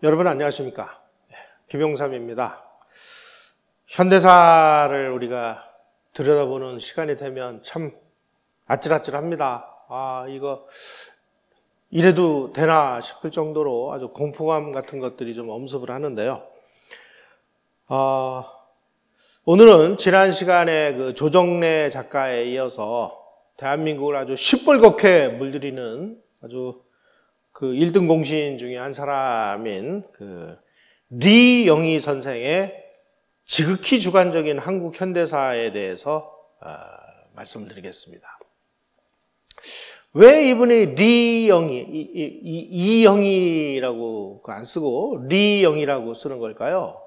여러분 안녕하십니까? 김용삼입니다. 현대사를 우리가 들여다보는 시간이 되면 참 아찔아찔합니다. 이거 이래도 되나 싶을 정도로 아주 공포감 같은 것들이 좀 엄습을 하는데요. 오늘은 지난 시간에 그 조정래 작가에 이어서 대한민국을 아주 시뻘겋게 물들이는 아주 그 1등 공신 중에 한 사람인 그 리영희 선생의 지극히 주관적인 한국 현대사에 대해서 말씀을 드리겠습니다. 왜 이분이 리영희, 이영희라고 안 쓰고 리영희라고 쓰는 걸까요?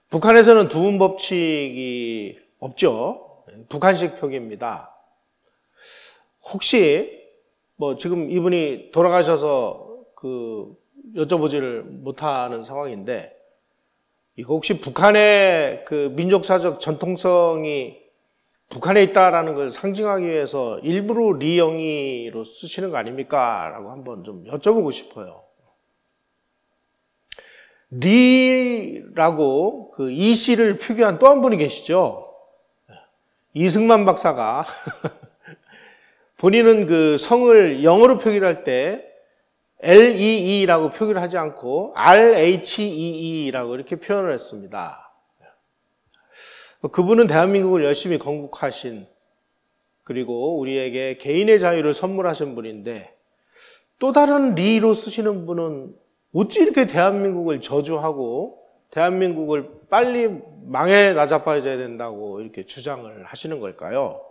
북한에서는 두음 법칙이 없죠. 북한식 표기입니다. 혹시 지금 이분이 돌아가셔서 여쭤보지를 못하는 상황인데, 이거 혹시 북한의 그 민족사적 전통성이 북한에 있다라는 걸 상징하기 위해서 일부러 리영희로 쓰시는 거 아닙니까? 라고 한번 좀 여쭤보고 싶어요. 리라고 그 이씨를 표기한 또 한 분이 계시죠? 이승만 박사가 본인은 그 성을 영어로 표기를 할 때 LEE라고 표기를 하지 않고 RHEE라고 이렇게 표현을 했습니다. 그분은 대한민국을 열심히 건국하신, 그리고 우리에게 개인의 자유를 선물하신 분인데, 또 다른 리로 쓰시는 분은 어찌 이렇게 대한민국을 저주하고 대한민국을 빨리 망해 나자빠져야 된다고 이렇게 주장을 하시는 걸까요?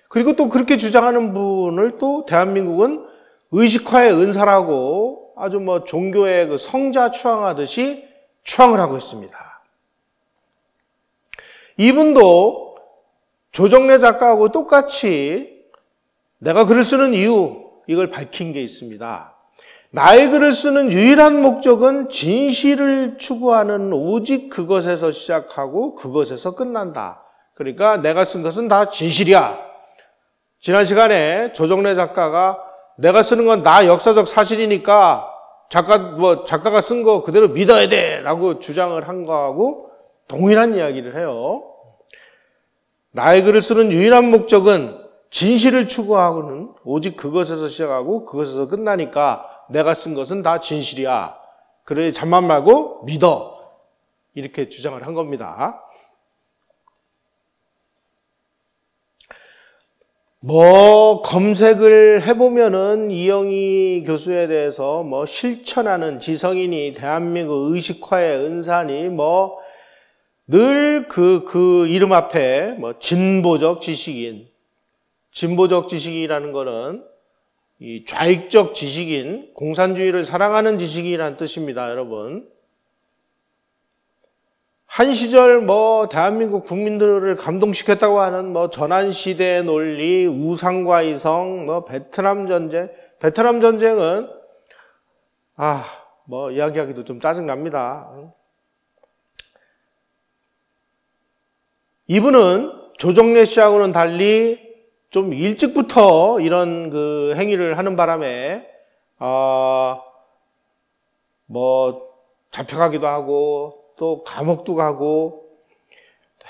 그리고 또 그렇게 주장하는 분을 또 대한민국은 의식화의 은사라고 아주 종교의 그 성자 추앙하듯이 추앙을 하고 있습니다. 이분도 조정래 작가하고 똑같이 내가 글을 쓰는 이유, 이걸 밝힌 게 있습니다. 나의 글을 쓰는 유일한 목적은 진실을 추구하는 오직 그것에서 시작하고 그것에서 끝난다. 그러니까 내가 쓴 것은 다 진실이야. 지난 시간에 조정래 작가가 내가 쓰는 건 다 역사적 사실이니까 작가가 쓴 거 그대로 믿어야 돼 라고 주장을 한 거하고 동일한 이야기를 해요. 나의 글을 쓰는 유일한 목적은 진실을 추구하고는 오직 그것에서 시작하고 그것에서 끝나니까 내가 쓴 것은 다 진실이야. 그래 잠만 말고 믿어. 이렇게 주장을 한 겁니다. 검색을 해보면은 이영희 교수에 대해서 실천하는 지성인이 대한민국 의식화의 은사니 늘 그 이름 앞에 진보적 지식인. 진보적 지식이라는 거는 이 좌익적 지식인, 공산주의를 사랑하는 지식인이라는 뜻입니다, 여러분. 한 시절 대한민국 국민들을 감동시켰다고 하는 전환시대의 논리, 우상과 이성, 베트남 전쟁은 이야기하기도 좀 짜증납니다. 이분은 조정래 씨하고는 달리 좀 일찍부터 이런 그 행위를 하는 바람에 잡혀가기도 하고 또 감옥도 가고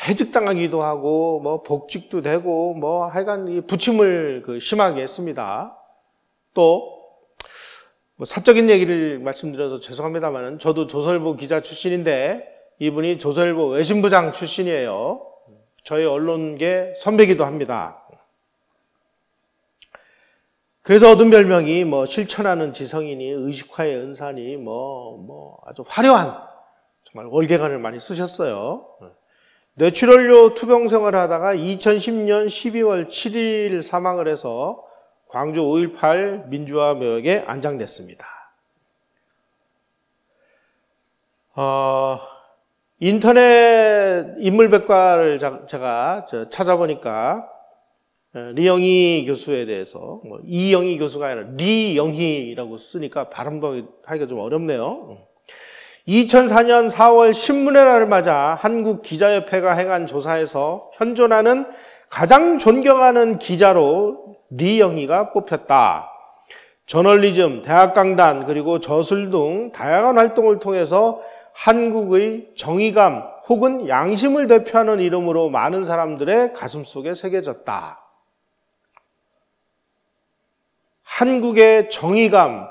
해직당하기도 하고 복직도 되고 하여간 이 부침을 심하게 했습니다. 또 사적인 얘기를 말씀드려서 죄송합니다만 저도 조선일보 기자 출신인데 이분이 조선일보 외신부장 출신이에요. 저희 언론계 선배기도 합니다. 그래서 얻은 별명이 실천하는 지성이니 의식화의 은사니 아주 화려한 정말 월계관을 많이 쓰셨어요. 뇌출혈로 투병 생활을 하다가 2010년 12월 7일 사망을 해서 광주 5.18 민주화묘역에 안장됐습니다. 인터넷 인물백과를 제가 찾아보니까 리영희 교수에 대해서 이영희 교수가 아니라 리영희라고 쓰니까 발음하기가 좀 어렵네요. 2004년 4월 신문의 날을 맞아 한국기자협회가 행한 조사에서 현존하는 가장 존경하는 기자로 리영희가 뽑혔다. 저널리즘, 대학강단, 그리고 저술 등 다양한 활동을 통해서 한국의 정의감 혹은 양심을 대표하는 이름으로 많은 사람들의 가슴속에 새겨졌다. 한국의 정의감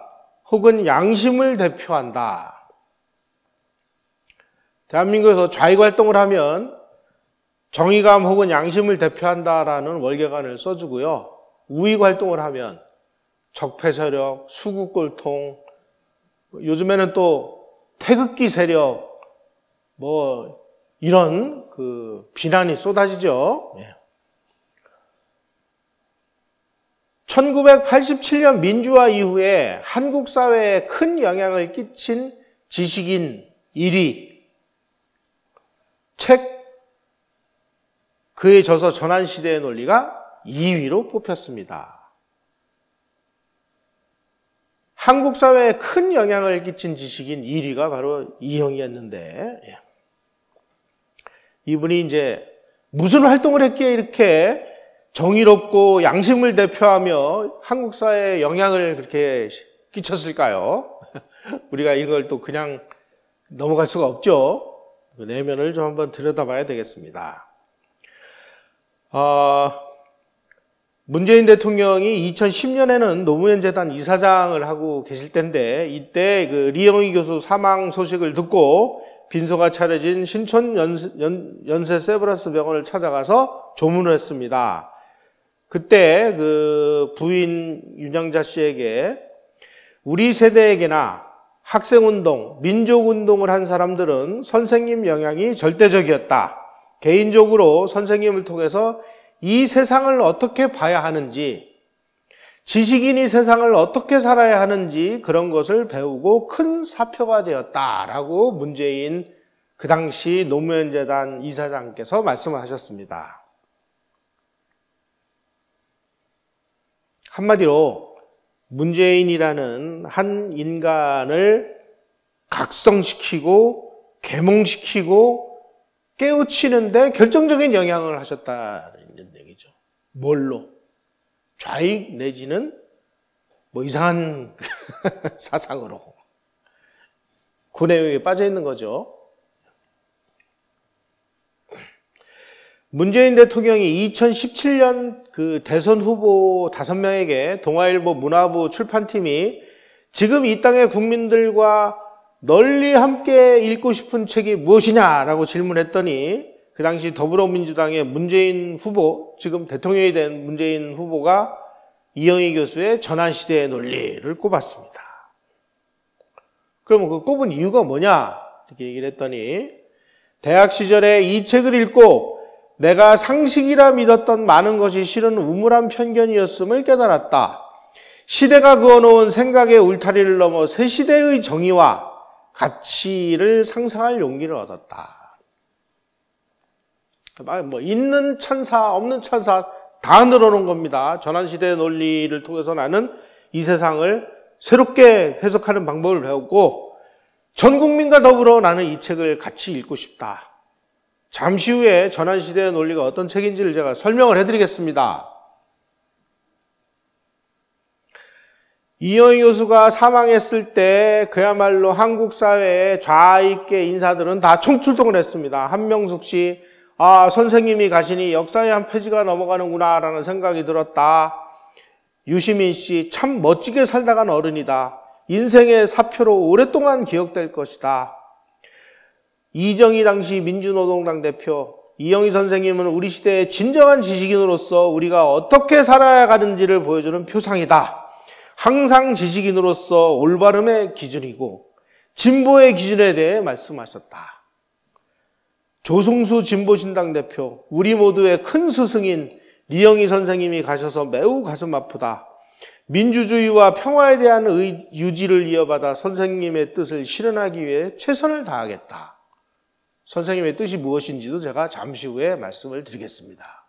혹은 양심을 대표한다. 대한민국에서 좌익 활동을 하면 정의감 혹은 양심을 대표한다라는 월계관을 써주고요. 우익 활동을 하면 적폐 세력, 수국골통, 요즘에는 또 태극기 세력, 이런 비난이 쏟아지죠. 1987년 민주화 이후에 한국 사회에 큰 영향을 끼친 지식인 1위, 책 그의 저서 전환시대의 논리가 2위로 뽑혔습니다. 한국 사회에 큰 영향을 끼친 지식인 1위가 바로 이형이었는데, 이분이 이제 무슨 활동을 했기에 이렇게 정의롭고 양심을 대표하며 한국 사회에 영향을 그렇게 끼쳤을까요? 우리가 이걸 또 그냥 넘어갈 수가 없죠. 내면을 좀 한번 들여다봐야 되겠습니다. 문재인 대통령이 2010년에는 노무현 재단 이사장을 하고 계실 텐데, 이때 리영희 교수 사망 소식을 듣고 빈소가 차려진 신촌 연세 세브란스 병원을 찾아가서 조문을 했습니다. 그때 부인 윤영자 씨에게 우리 세대에게나 학생운동, 민족운동을 한 사람들은 선생님 영향이 절대적이었다. 개인적으로 선생님을 통해서 이 세상을 어떻게 봐야 하는지, 지식인이 세상을 어떻게 살아야 하는지 그런 것을 배우고 큰 사표가 되었다라고 문재인 그 당시 노무현 재단 이사장께서 말씀을 하셨습니다. 한마디로 문재인이라는 한 인간을 각성시키고 계몽시키고 깨우치는데 결정적인 영향을 하셨다는 얘기죠. 뭘로? 좌익 내지는 이상한 사상으로 그 내용에 빠져 있는 거죠. 문재인 대통령이 2017년 대선 후보 5명에게 동아일보 문화부 출판팀이 지금 이 땅의 국민들과 널리 함께 읽고 싶은 책이 무엇이냐라고 질문했더니 그 당시 더불어민주당의 문재인 후보, 지금 대통령이 된 문재인 후보가 이영희 교수의 전환시대의 논리를 꼽았습니다. 그러면 그 꼽은 이유가 뭐냐? 이렇게 얘기를 했더니 대학 시절에 이 책을 읽고 내가 상식이라 믿었던 많은 것이 실은 우물한 편견이었음을 깨달았다. 시대가 그어놓은 생각의 울타리를 넘어 새 시대의 정의와 가치를 상상할 용기를 얻었다. 있는 찬사, 없는 찬사 다 늘어놓은 겁니다. 전환시대의 논리를 통해서 나는 이 세상을 새롭게 해석하는 방법을 배웠고 전 국민과 더불어 나는 이 책을 같이 읽고 싶다. 잠시 후에 전환시대의 논리가 어떤 책인지를 제가 설명을 해드리겠습니다. 이영희 교수가 사망했을 때 그야말로 한국 사회의 좌익계 인사들은 다 총출동을 했습니다. 한명숙 씨, 선생님이 가시니 역사의 한 페이지가 넘어가는구나 라는 생각이 들었다. 유시민 씨, 참 멋지게 살다 간 어른이다. 인생의 사표로 오랫동안 기억될 것이다. 이정희 당시 민주노동당 대표, 이영희 선생님은 우리 시대의 진정한 지식인으로서 우리가 어떻게 살아야 하는지를 보여주는 표상이다. 항상 지식인으로서 올바름의 기준이고 진보의 기준에 대해 말씀하셨다. 조승수 진보신당 대표, 우리 모두의 큰 스승인 리영희 선생님이 가셔서 매우 가슴 아프다. 민주주의와 평화에 대한 유지를 이어받아 선생님의 뜻을 실현하기 위해 최선을 다하겠다. 선생님의 뜻이 무엇인지도 제가 잠시 후에 말씀을 드리겠습니다.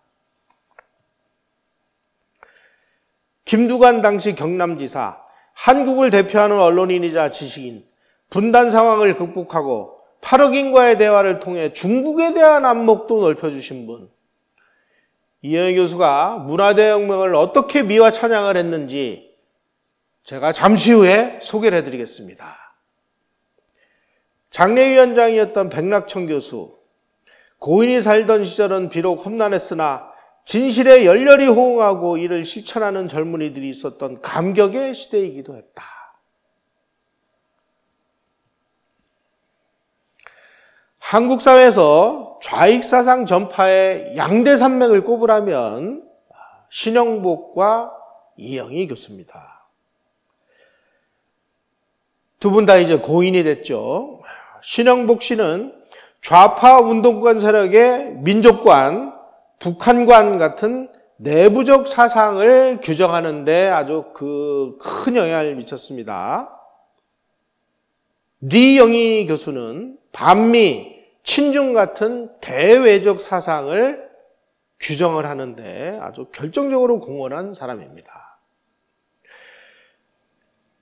김두관 당시 경남지사, 한국을 대표하는 언론인이자 지식인, 분단 상황을 극복하고 8억인과의 대화를 통해 중국에 대한 안목도 넓혀주신 분, 이영희 교수가 문화대혁명을 어떻게 미화 찬양을 했는지 제가 잠시 후에 소개를 해드리겠습니다. 장례위원장이었던 백낙천 교수, 고인이 살던 시절은 비록 험난했으나 진실에 열렬히 호응하고 이를 실천하는 젊은이들이 있었던 감격의 시대이기도 했다. 한국 사회에서 좌익사상 전파의 양대 산맥을 꼽으라면 신영복과 이영희 교수입니다. 두 분 다 이제 고인이 됐죠. 신영복 씨는 좌파 운동권 세력의 민족관, 북한관 같은 내부적 사상을 규정하는 데 아주 큰 영향을 미쳤습니다. 이영희 교수는 반미, 친중 같은 대외적 사상을 규정을 하는데 아주 결정적으로 공헌한 사람입니다.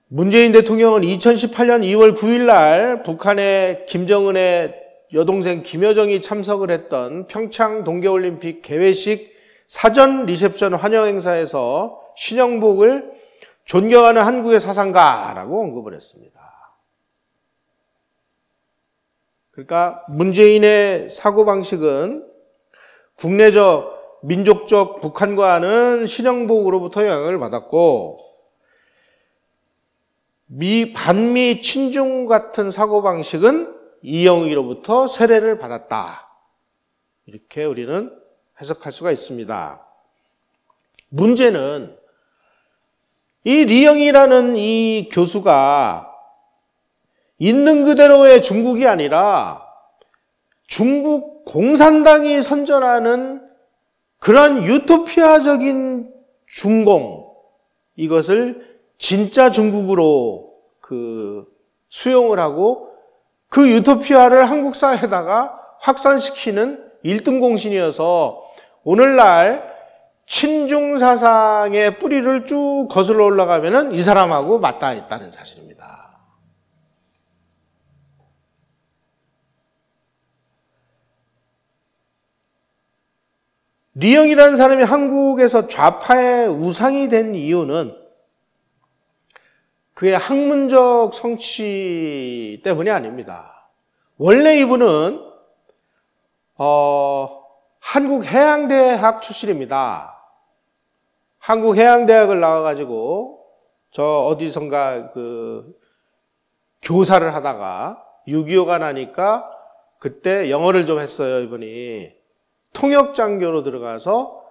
문재인 대통령은 2018년 2월 9일 날 북한의 김정은의 여동생 김여정이 참석을 했던 평창 동계올림픽 개회식 사전 리셉션 환영 행사에서 신영복을 존경하는 한국의 사상가라고 언급을 했습니다. 그러니까 문재인의 사고방식은 국내적, 민족적 북한과는 신영복으로부터 영향을 받았고 반미 친중 같은 사고방식은 이영희로부터 세례를 받았다. 이렇게 우리는 해석할 수가 있습니다. 문제는 이 리영이라는 이 교수가 있는 그대로의 중국이 아니라 중국 공산당이 선전하는 그런 유토피아적인 중공, 이것을 진짜 중국으로 수용을 하고 그 유토피아를 한국 사회에다가 확산시키는 1등 공신이어서 오늘날 친중 사상의 뿌리를 쭉 거슬러 올라가면은 이 사람하고 맞닿아 있다는 사실입니다. 리영이라는 사람이 한국에서 좌파의 우상이 된 이유는 그의 학문적 성취 때문이 아닙니다. 원래 이분은 한국해양대학 출신입니다. 한국해양대학을 나와가지고 저 어디선가 교사를 하다가 6.25가 나니까 그때 영어를 좀 했어요. 이분이 통역장교로 들어가서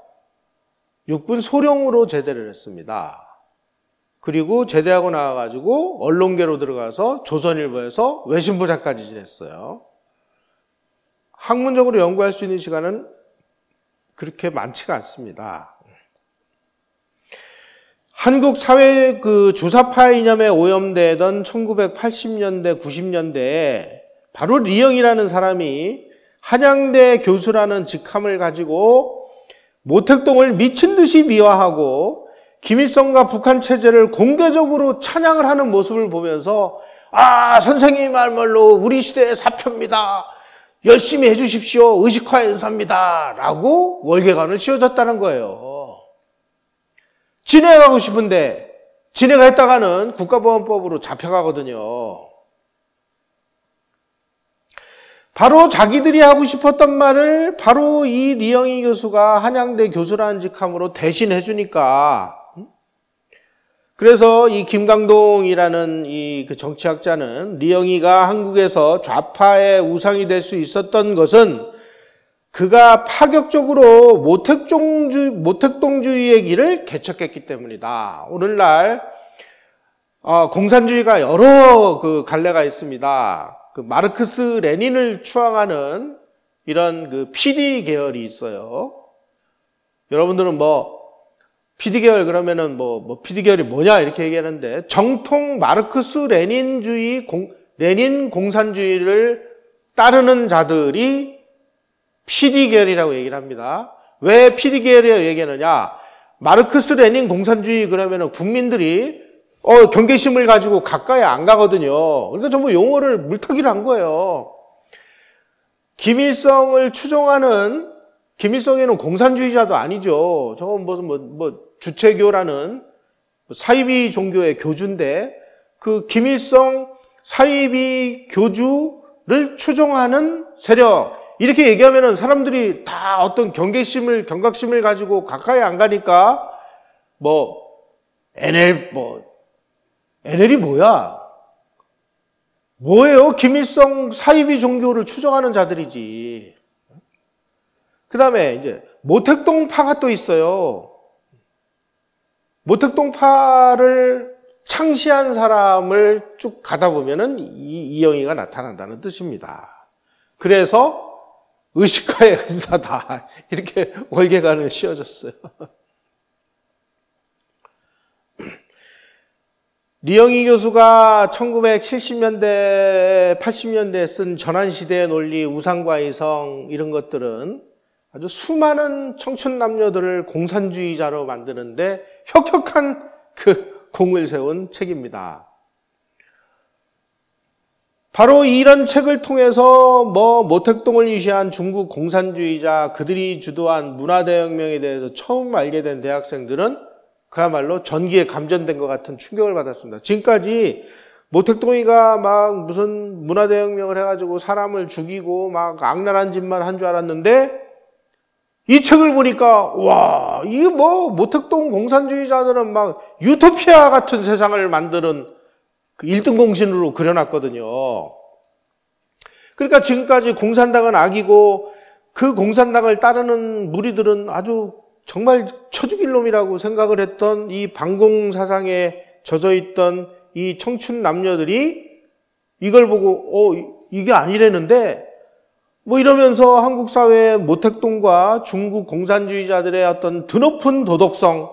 육군 소령으로 제대를 했습니다. 그리고 제대하고 나와가지고 언론계로 들어가서 조선일보에서 외신부장까지 지냈어요. 학문적으로 연구할 수 있는 시간은 그렇게 많지가 않습니다. 한국 사회 주사파 이념에 오염되던 1980년대, 90년대에 바로 리영이라는 사람이 한양대 교수라는 직함을 가지고 모택동을 미친 듯이 미화하고 김일성과 북한 체제를 공개적으로 찬양을 하는 모습을 보면서 선생님 말말로 우리 시대의 사표입니다. 열심히 해주십시오. 의식화 연사입니다. 라고 월계관을 씌워줬다는 거예요. 지네가 가고 싶은데 지네가 했다가는 국가보안법으로 잡혀가거든요. 바로 자기들이 하고 싶었던 말을 바로 이 리영희 교수가 한양대 교수라는 직함으로 대신해 주니까, 그래서 이 김강동이라는 이 정치학자는 리영희가 한국에서 좌파의 우상이 될 수 있었던 것은 그가 파격적으로 모택동주의의 길을 개척했기 때문이다. 오늘날 공산주의가 여러 갈래가 있습니다. 마르크스 레닌을 추앙하는 이런 PD 계열이 있어요. 여러분들은 PD 계열 그러면은 PD 계열이 뭐냐 이렇게 얘기하는데, 정통 마르크스 레닌주의, 레닌 공산주의를 따르는 자들이 PD 계열이라고 얘기를 합니다. 왜 PD 계열이라고 얘기하느냐? 마르크스 레닌 공산주의 그러면은 국민들이 경계심을 가지고 가까이 안 가거든요. 그러니까 전부 용어를 물타기를 한 거예요. 김일성을 추종하는, 김일성에는 공산주의자도 아니죠. 저건 무슨 주체교라는 사이비 종교의 교주인데 그 김일성 사이비 교주를 추종하는 세력 이렇게 얘기하면은 사람들이 다 어떤 경각심을 가지고 가까이 안 가니까 NL이 뭐야? 뭐예요? 김일성 사이비 종교를 추종하는 자들이지. 그 다음에 이제 모택동파가 또 있어요. 모택동파를 창시한 사람을 쭉 가다 보면은 이영희가 나타난다는 뜻입니다. 그래서 의식과의 은사다. 이렇게 월계관을 씌워줬어요. 리영희 교수가 1970년대, 80년대에 쓴 전환시대의 논리, 우상과 이성 이런 것들은 아주 수많은 청춘 남녀들을 공산주의자로 만드는데 혁혁한 그 공을 세운 책입니다. 바로 이런 책을 통해서 모택동을 위시한 중국 공산주의자, 그들이 주도한 문화대혁명에 대해서 처음 알게 된 대학생들은 그야말로 전기에 감전된 것 같은 충격을 받았습니다. 지금까지 모택동이가 막 무슨 문화대혁명을 해가지고 사람을 죽이고 막 악랄한 짓만 한 줄 알았는데 이 책을 보니까 와, 이게 모택동 공산주의자들은 막 유토피아 같은 세상을 만드는 그 1등 공신으로 그려놨거든요. 그러니까 지금까지 공산당은 악이고 그 공산당을 따르는 무리들은 아주 정말 쳐죽일 놈이라고 생각을 했던 이 반공 사상에 젖어있던 이 청춘 남녀들이 이걸 보고 이게 아니라는데 이러면서 한국 사회의 모택동과 중국 공산주의자들의 어떤 드높은 도덕성,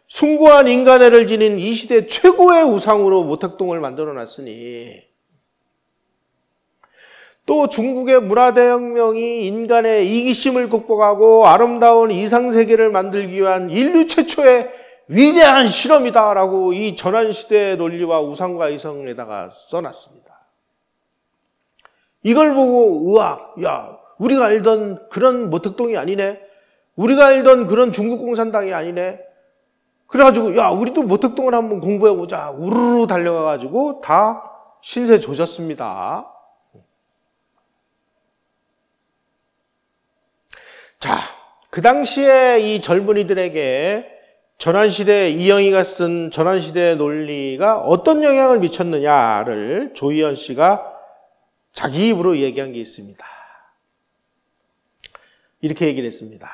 숭고한 인간애를 지닌 이 시대 최고의 우상으로 모택동을 만들어놨으니 또 중국의 문화대혁명이 인간의 이기심을 극복하고 아름다운 이상세계를 만들기 위한 인류 최초의 위대한 실험이다라고 이 전환시대의 논리와 우상과 이성에다가 써놨습니다. 이걸 보고 야, 우리가 알던 그런 모택동이 아니네. 우리가 알던 그런 중국 공산당이 아니네. 그래가지고 야, 우리도 모택동을 한번 공부해보자. 우르르 달려가가지고 다 신세 조졌습니다. 자, 그 당시에 이 젊은이들에게 전환시대 이영희가 쓴 전환시대의 논리가 어떤 영향을 미쳤느냐를 조희연 씨가 자기 입으로 얘기한 게 있습니다. 이렇게 얘기를 했습니다.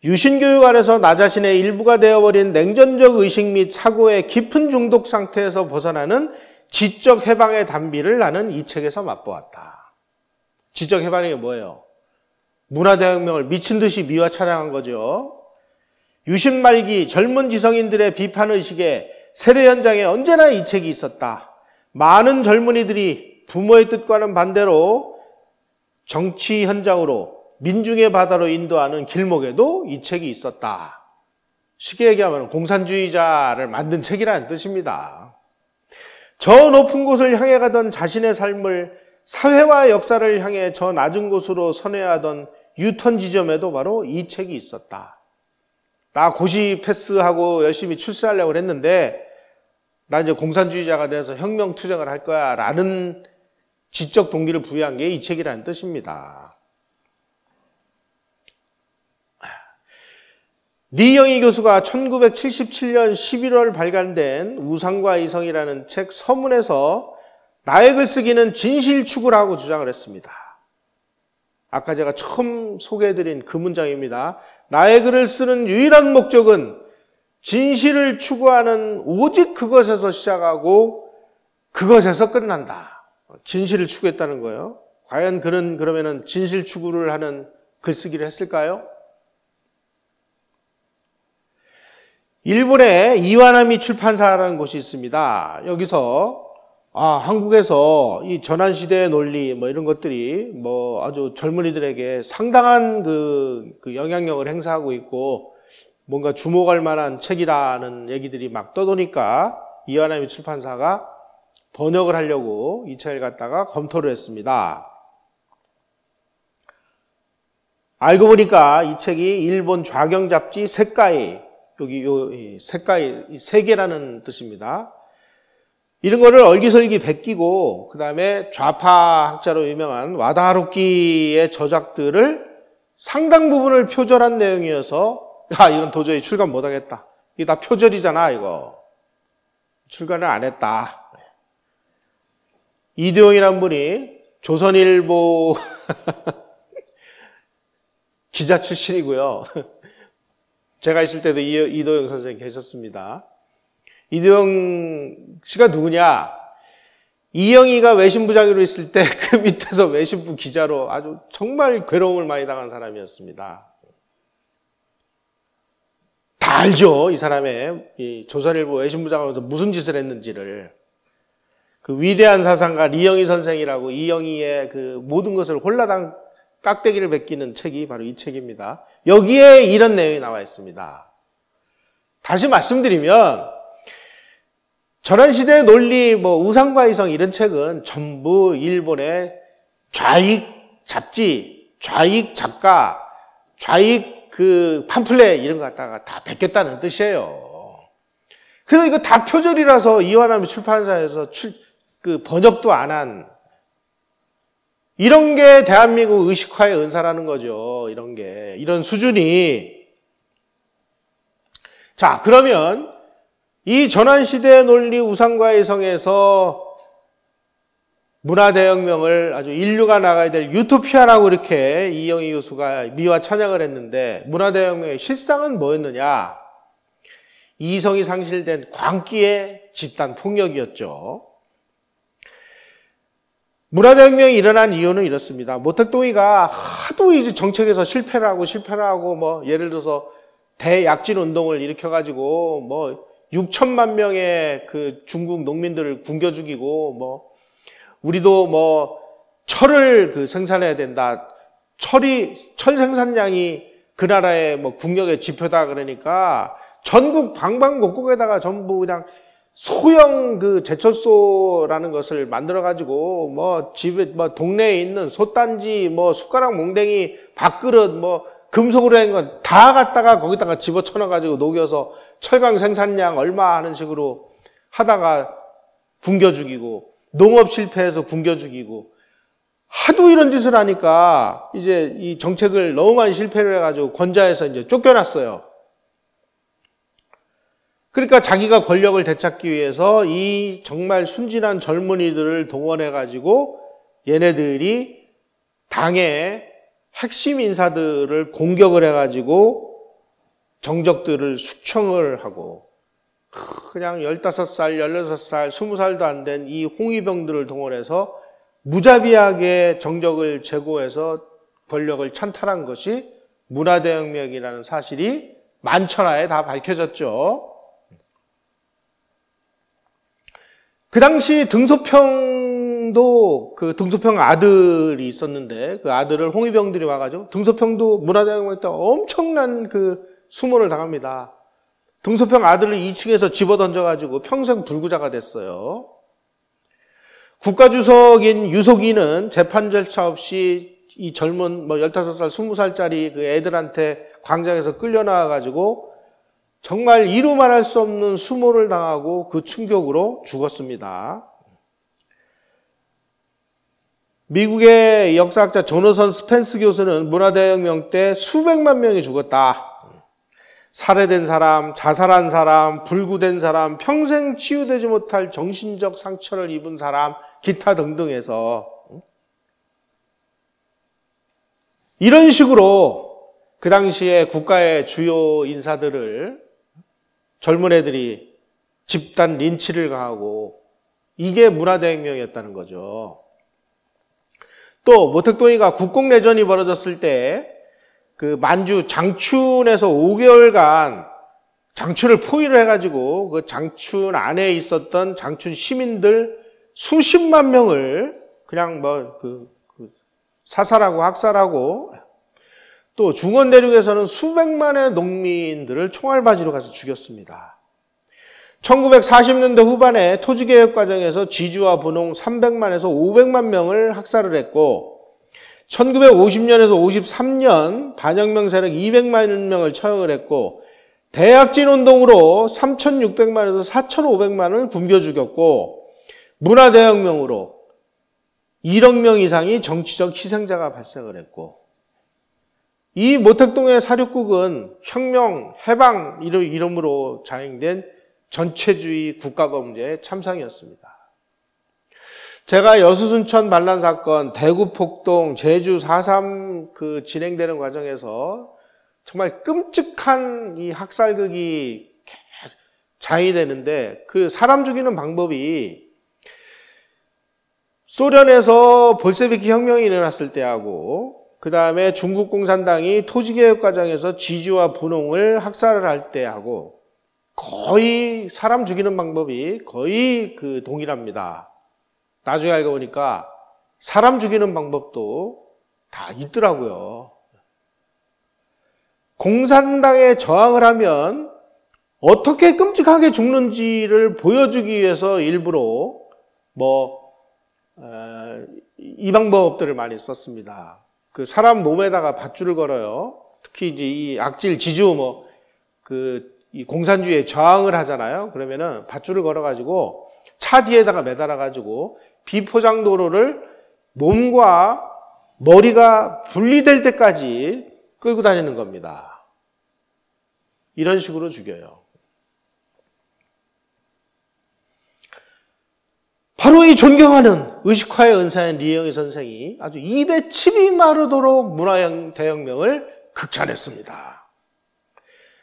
유신교육 안에서 나 자신의 일부가 되어버린 냉전적 의식 및 사고의 깊은 중독 상태에서 벗어나는 지적 해방의 단비를 나는 이 책에서 맛보았다. 지적 해방이 뭐예요? 문화대혁명을 미친 듯이 미화 찬양한 거죠. 유신 말기 젊은 지성인들의 비판의식에 세례 현장에 언제나 이 책이 있었다. 많은 젊은이들이 부모의 뜻과는 반대로 정치 현장으로 민중의 바다로 인도하는 길목에도 이 책이 있었다. 쉽게 얘기하면 공산주의자를 만든 책이라는 뜻입니다. 저 높은 곳을 향해 가던 자신의 삶을 사회와 역사를 향해 저 낮은 곳으로 선회하던 유턴 지점에도 바로 이 책이 있었다. 나 고시 패스하고 열심히 출세하려고 했는데 나 이제 공산주의자가 돼서 혁명 투쟁을 할 거야 라는 지적 동기를 부여한 게 이 책이라는 뜻입니다. 리영희 교수가 1977년 11월 발간된 우상과 이성이라는 책 서문에서 나의 글쓰기는 진실 추구라고 주장을 했습니다. 아까 제가 처음 소개해드린 그 문장입니다. 나의 글을 쓰는 유일한 목적은 진실을 추구하는 오직 그것에서 시작하고 그것에서 끝난다. 진실을 추구했다는 거예요. 과연 그는 그러면은 진실 추구를 하는 글쓰기를 했을까요? 일본에 이와나미 출판사라는 곳이 있습니다. 여기서 한국에서 이 전환시대의 논리 이런 것들이 아주 젊은이들에게 상당한 그 영향력을 행사하고 있고 뭔가 주목할 만한 책이라는 얘기들이 막 떠도니까 이와나미 출판사가 번역을 하려고 이 책을 갖다가 검토를 했습니다. 알고 보니까 이 책이 일본 좌경 잡지 색가이 여기 이 색깔, 세계라는 뜻입니다. 이런 거를 얼기설기 베끼고, 그 다음에 좌파 학자로 유명한 와다하루키의 저작들을 상당 부분을 표절한 내용이어서, 이건 도저히 출간 못하겠다. 이게 다 표절이잖아, 이거. 출간을 안 했다. 이도영이란 분이 조선일보 기자 출신이고요. 제가 있을 때도 이도영 선생님 계셨습니다. 이도영 씨가 누구냐? 이영희가 외신부장으로 있을 때 그 밑에서 외신부 기자로 아주 정말 괴로움을 많이 당한 사람이었습니다. 다 알죠, 이 사람의 이 조선일보 외신부장으로서 무슨 짓을 했는지를. 그 위대한 사상가 리영희 선생이라고 이영희의 그 모든 것을 홀라당 깍대기를 베끼는 책이 바로 이 책입니다. 여기에 이런 내용이 나와 있습니다. 다시 말씀드리면 전환시대의 논리, 우상과 이성 이런 책은 전부 일본의 좌익 잡지, 좌익 작가, 좌익 그 팜플렛 이런 거 갖다가 다 베꼈다는 뜻이에요. 그래서 이거 다 표절이라서 이완함 출판사에서 그 번역도 안 한 이런 게 대한민국 의식화의 은사라는 거죠. 이런 수준이. 자, 그러면 이 전환시대의 논리 우상과의 성에서 문화대혁명을 아주 인류가 나가야 될 유토피아라고 이렇게 이영희 교수가 미화 찬양을 했는데 문화대혁명의 실상은 뭐였느냐? 이성이 상실된 광기의 집단 폭력이었죠. 문화대혁명이 일어난 이유는 이렇습니다. 모택동이가 하도 이제 정책에서 실패를 하고 예를 들어서 대약진 운동을 일으켜가지고 6천만 명의 그 중국 농민들을 굶겨 죽이고 우리도 철을 그 생산해야 된다. 철 생산량이 그 나라의 국력의 지표다 그러니까 전국 방방곡곡에다가 전부 그냥 소형 그 제철소라는 것을 만들어 가지고 집에 동네에 있는 솥단지 숟가락 몽댕이 밥그릇 금속으로 한 건 다 갖다가 거기다가 집어쳐넣어 가지고 녹여서 철강 생산량 얼마 하는 식으로 하다가 굶겨 죽이고 농업 실패해서 굶겨 죽이고 하도 이런 짓을 하니까 이제 이 정책을 너무 많이 실패를 해가지고 권좌에서 이제 쫓겨났어요. 그러니까 자기가 권력을 되찾기 위해서 이 정말 순진한 젊은이들을 동원해가지고 얘네들이 당의 핵심 인사들을 공격을 해가지고 정적들을 숙청을 하고 그냥 15살, 16살, 20살도 안 된 이 홍위병들을 동원해서 무자비하게 정적을 제고해서 권력을 찬탈한 것이 문화대혁명이라는 사실이 만천하에 다 밝혀졌죠. 그 당시 등소평도 그 등소평 아들이 있었는데 그 아들을 홍위병들이 와가지고 등소평도 문화대혁명 때 엄청난 그 수모를 당합니다. 등소평 아들을 2층에서 집어던져가지고 평생 불구자가 됐어요. 국가주석인 유석이는 재판 절차 없이 이 젊은 15살, 20살짜리 그 애들한테 광장에서 끌려나와가지고 정말 이루 말할 수 없는 수모를 당하고 그 충격으로 죽었습니다. 미국의 역사학자 조너선 스펜스 교수는 문화대혁명 때 수백만 명이 죽었다. 살해된 사람, 자살한 사람, 불구된 사람, 평생 치유되지 못할 정신적 상처를 입은 사람, 기타 등등해서 이런 식으로 그 당시에 국가의 주요 인사들을 젊은 애들이 집단 린치를 가하고 이게 문화대혁명이었다는 거죠. 또 모택동이가 국공내전이 벌어졌을 때 그 만주 장춘에서 5개월간 장춘을 포위를 해가지고 그 장춘 안에 있었던 장춘 시민들 수십만 명을 그냥 사살하고 학살하고 또 중원 대륙에서는 수백만의 농민들을 총알바지로 가서 죽였습니다. 1940년대 후반에 토지개혁 과정에서 지주와 분홍 300만에서 500만 명을 학살을 했고 1950년에서 53년 반혁명 세력 200만 명을 처형을 했고 대약진 운동으로 3,600만에서 4,500만을 굶겨 죽였고, 문화대혁명으로 1억 명 이상이 정치적 희생자가 발생을 했고, 이 모택동의 사륙국은 혁명, 해방 이름으로 자행된 전체주의 국가범죄의 참상이었습니다. 제가 여수순천 반란 사건, 대구 폭동, 제주 4.3 진행되는 과정에서 정말 끔찍한 이 학살극이 자행되는데, 그 사람 죽이는 방법이 소련에서 볼세비키 혁명이 일어났을 때하고, 그 다음에 중국 공산당이 토지개혁 과정에서 지주와 분홍을 학살을 할 때하고 거의 사람 죽이는 방법이 거의 동일합니다. 나중에 알고 보니까 사람 죽이는 방법도 다 있더라고요. 공산당에 저항을 하면 어떻게 끔찍하게 죽는지를 보여주기 위해서 일부러 이 방법들을 많이 썼습니다. 그 사람 몸에다가 밧줄을 걸어요. 특히 이제 이 악질 지주 이 공산주의에 저항을 하잖아요. 그러면은 밧줄을 걸어가지고 차 뒤에다가 매달아가지고 비포장도로를 몸과 머리가 분리될 때까지 끌고 다니는 겁니다. 이런 식으로 죽여요. 바로 이 존경하는 의식화의 은사인 리영희 선생이 아주 입에 침이 마르도록 문화대혁명을 극찬했습니다.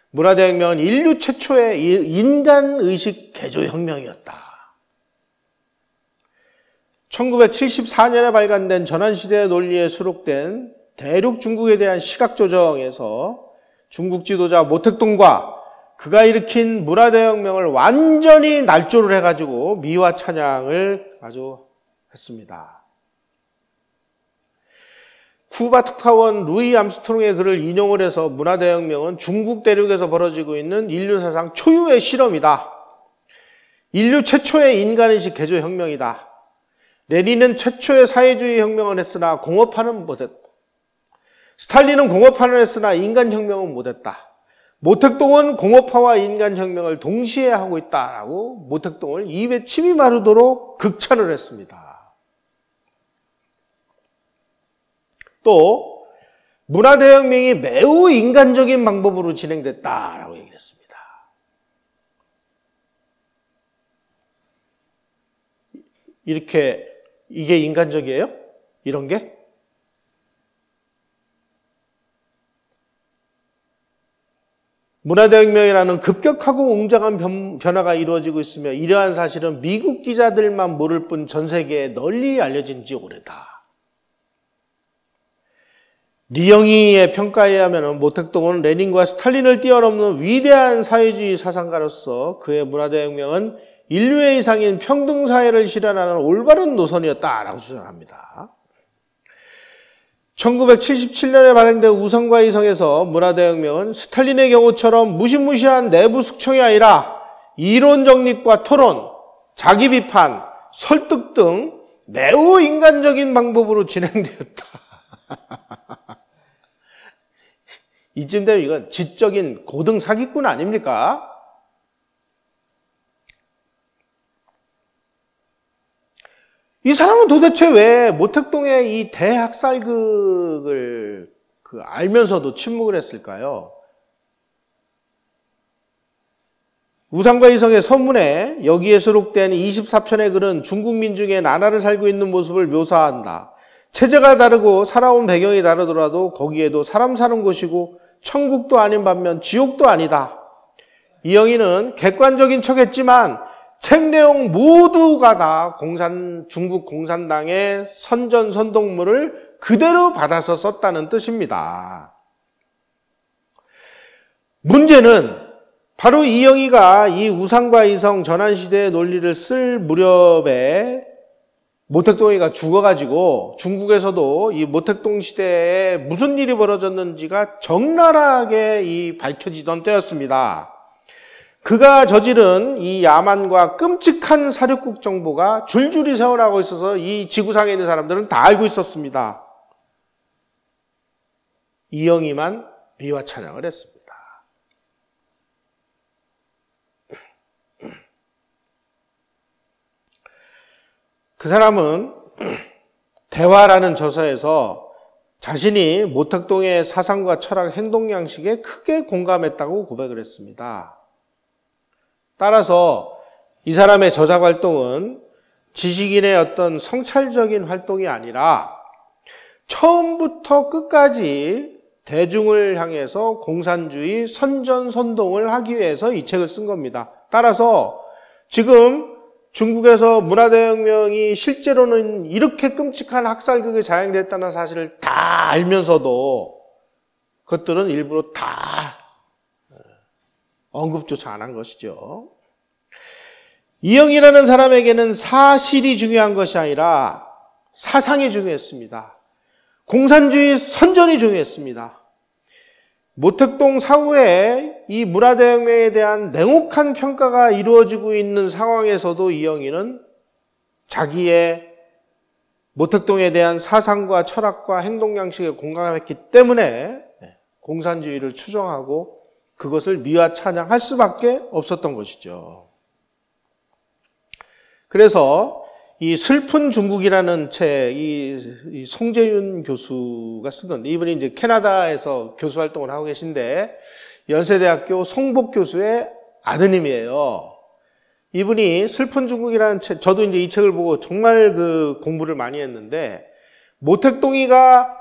문화대혁명은 인류 최초의 인간의식 개조혁명이었다. 1974년에 발간된 전환시대의 논리에 수록된 대륙 중국에 대한 시각조정에서 중국 지도자 모택동과 그가 일으킨 문화대혁명을 완전히 날조를 해가지고 미화 찬양을 아주 했습니다. 쿠바 특파원 루이 암스트롱의 글을 인용을 해서 문화대혁명은 중국 대륙에서 벌어지고 있는 인류 사상 초유의 실험이다. 인류 최초의 인간의식 개조혁명이다. 레닌은 최초의 사회주의 혁명을 했으나 공업화는 못했다. 스탈린은 공업화를 했으나 인간혁명은 못했다. 모택동은 공업화와 인간혁명을 동시에 하고 있다라고 모택동을 입에 침이 마르도록 극찬을 했습니다. 또 문화대혁명이 매우 인간적인 방법으로 진행됐다라고 얘기를 했습니다. 이게 인간적이에요? 이런 게? 문화대혁명이라는 급격하고 웅장한 변화가 이루어지고 있으며 이러한 사실은 미국 기자들만 모를 뿐 전 세계에 널리 알려진 지 오래다. 리영희의 평가에 의하면 모택동은 레닌과 스탈린을 뛰어넘는 위대한 사회주의 사상가로서 그의 문화대혁명은 인류의 이상인 평등사회를 실현하는 올바른 노선이었다라고 주장합니다. 1977년에 발행된 우성과 이성에서 문화대혁명은 스탈린의 경우처럼 무시무시한 내부 숙청이 아니라 이론 정립과 토론, 자기 비판, 설득 등 매우 인간적인 방법으로 진행되었다. 이쯤 되면 이건 지적인 고등 사기꾼 아닙니까? 이 사람은 도대체 왜 모택동의 이 대학살극을 알면서도 침묵을 했을까요? 우상과 이성의 서문에 여기에 수록된 24편의 글은 중국 민중의 나날을 살고 있는 모습을 묘사한다. 체제가 다르고 살아온 배경이 다르더라도 거기에도 사람 사는 곳이고 천국도 아닌 반면 지옥도 아니다. 이영희는 객관적인 척했지만 책 내용 모두가 다 중국 공산당의 선전선동물을 그대로 받아서 썼다는 뜻입니다. 문제는 바로 이영희가 이 우상과 이성 전환시대의 논리를 쓸 무렵에 모택동이가 죽어가지고 중국에서도 이 모택동 시대에 무슨 일이 벌어졌는지가 적나라하게 밝혀지던 때였습니다. 그가 저지른 이 야만과 끔찍한 사륙국 정보가 줄줄이 세워나가고 있어서 이 지구상에 있는 사람들은 다 알고 있었습니다. 이영희만 미화 찬양을 했습니다. 그 사람은 대화라는 저서에서 자신이 모택동의 사상과 철학, 행동 양식에 크게 공감했다고 고백을 했습니다. 따라서 이 사람의 저작 활동은 지식인의 어떤 성찰적인 활동이 아니라 처음부터 끝까지 대중을 향해서 공산주의 선전선동을 하기 위해서 이 책을 쓴 겁니다. 따라서 지금 중국에서 문화대혁명이 실제로는 이렇게 끔찍한 학살극이 자행됐다는 사실을 다 알면서도 그것들은 일부러 다 언급조차 안 한 것이죠. 이영이라는 사람에게는 사실이 중요한 것이 아니라 사상이 중요했습니다. 공산주의 선전이 중요했습니다. 모택동 사후에 이 문화대혁명에 대한 냉혹한 평가가 이루어지고 있는 상황에서도 이영이는 자기의 모택동에 대한 사상과 철학과 행동 양식에 공감했기 때문에 공산주의를 추종하고 그것을 미화 찬양할 수밖에 없었던 것이죠. 그래서 이 슬픈 중국이라는 책, 이 송재윤 교수가 쓰던데, 이분이 이제 캐나다에서 교수 활동을 하고 계신데, 연세대학교 송복 교수의 아드님이에요. 이분이 슬픈 중국이라는 책, 저도 이제 이 책을 보고 정말 그 공부를 많이 했는데, 모택동이가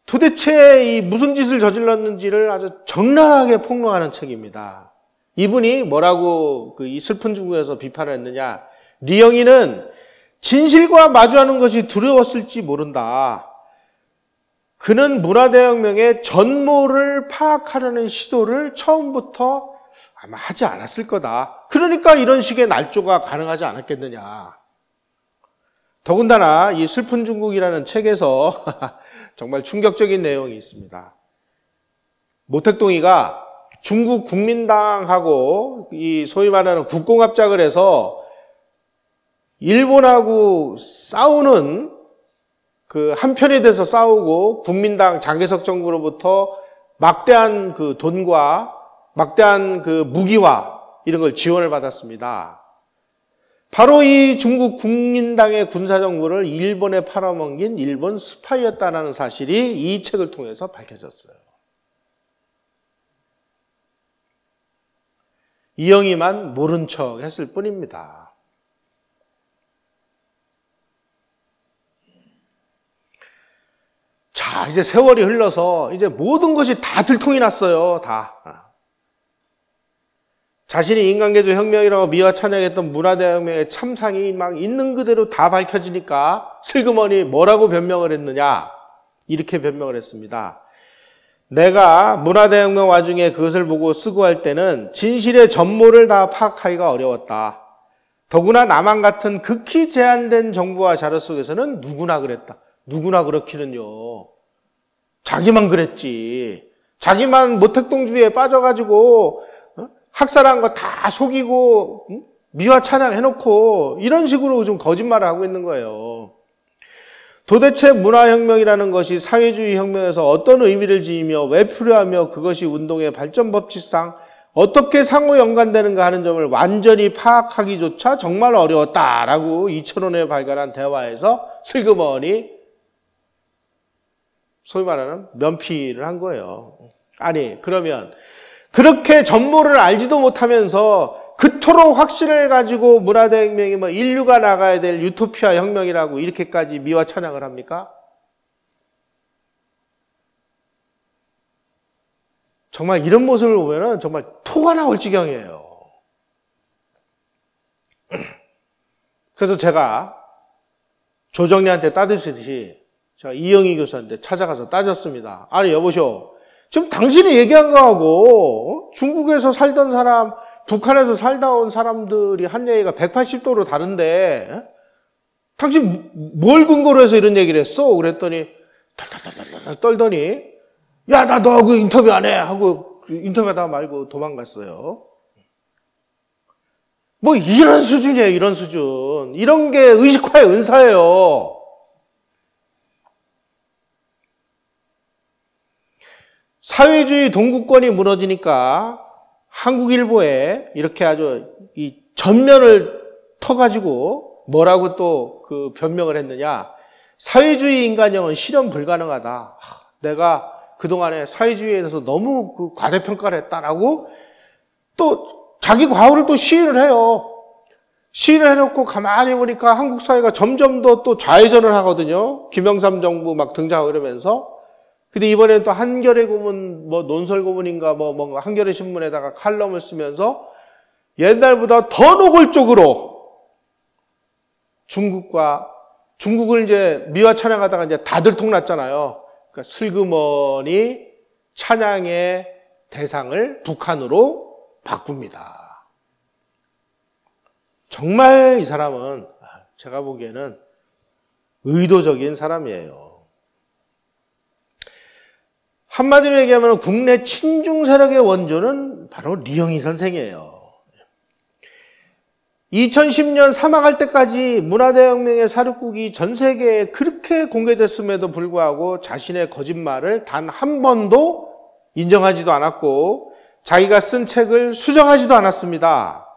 도대체 이 무슨 짓을 저질렀는지를 아주 적나라하게 폭로하는 책입니다. 이분이 뭐라고 이 슬픈 중국에서 비판을 했느냐, 리영이는 진실과 마주하는 것이 두려웠을지 모른다. 그는 문화대혁명의 전모를 파악하려는 시도를 처음부터 아마 하지 않았을 거다. 그러니까 이런 식의 날조가 가능하지 않았겠느냐. 더군다나 이 슬픈 중국이라는 책에서 정말 충격적인 내용이 있습니다. 모택동이가 중국 국민당하고 이 소위 말하는 국공합작을 해서 일본하고 싸우는 그 한편이 돼서 싸우고 국민당 장개석 정부로부터 막대한 그 돈과 막대한 그 무기와 이런 걸 지원을 받았습니다. 바로 이 중국 국민당의 군사정부를 일본에 팔아먹인 일본 스파이였다는 사실이 이 책을 통해서 밝혀졌어요. 이영이만 모른 척 했을 뿐입니다. 자, 이제 세월이 흘러서 이제 모든 것이 다 들통이 났어요. 다. 자신이 인간개조 혁명이라고 미화 찬양했던 문화대혁명의 참상이 막 있는 그대로 다 밝혀지니까 슬그머니 뭐라고 변명을 했느냐? 이렇게 변명을 했습니다. 내가 문화대혁명 와중에 그것을 보고 쓰고 할 때는 진실의 전모를 다 파악하기가 어려웠다. 더구나 남한 같은 극히 제한된 정보와 자료 속에서는 누구나 그랬다. 누구나 그렇기는요. 자기만 그랬지. 자기만 모택동주의에 빠져가지고 학살한 거 다 속이고 미화 찬양해놓고 이런 식으로 좀 거짓말을 하고 있는 거예요. 도대체 문화혁명이라는 것이 사회주의 혁명에서 어떤 의미를 지니며 왜 필요하며 그것이 운동의 발전 법칙상 어떻게 상호 연관되는가 하는 점을 완전히 파악하기조차 정말 어려웠다라고 2000년에 발간한 대화에서 슬그머니 소위 말하는 면피를 한 거예요. 아니, 그러면 그렇게 전모를 알지도 못하면서 그토록 확신을 가지고 문화대혁명이 뭐 인류가 나가야 될 유토피아 혁명이라고 이렇게까지 미화 찬양을 합니까? 정말 이런 모습을 보면은 정말 토가 나올 지경이에요. 그래서 제가 조정리한테 따지듯이 제가 이영희 교수한테 찾아가서 따졌습니다. 아니 여보시오, 지금 당신이 얘기한 거하고 중국에서 살던 사람, 북한에서 살다 온 사람들이 한 얘기가 180도로 다른데 당신 뭘 근거로 해서 이런 얘기를 했어? 그랬더니 달달달달 떨더니 야, 나 너하고 인터뷰 안 해 하고 인터뷰하다 말고 도망갔어요. 뭐 이런 수준이에요. 이런 수준. 이런 게 의식화의 은사예요. 사회주의 동구권이 무너지니까 한국일보에 이렇게 아주 이 전면을 터가지고 뭐라고 또 그 변명을 했느냐. 사회주의 인간형은 실현 불가능하다. 내가 그동안에 사회주의에 대해서 너무 그 과대평가를 했다라고 또 자기 과오를 또 시인을 해요. 시인을 해놓고 가만히 보니까 한국 사회가 점점 더 또 좌회전을 하거든요. 김영삼 정부 막 등장하고 이러면서. 근데 이번에는 또 한겨레 고문, 뭐 논설 고문인가 뭐 한겨레 신문에다가 칼럼을 쓰면서 옛날보다 더 노골적으로 중국을 이제 미화 찬양하다가 이제 다 들통났잖아요. 그러니까 슬그머니 찬양의 대상을 북한으로 바꿉니다. 정말 이 사람은 제가 보기에는 의도적인 사람이에요. 한마디로 얘기하면 국내 친중 세력의 원조는 바로 리영희 선생이에요. 2010년 사망할 때까지 문화대혁명의 사륙국이 전 세계에 그렇게 공개됐음에도 불구하고 자신의 거짓말을 단 한 번도 인정하지도 않았고 자기가 쓴 책을 수정하지도 않았습니다.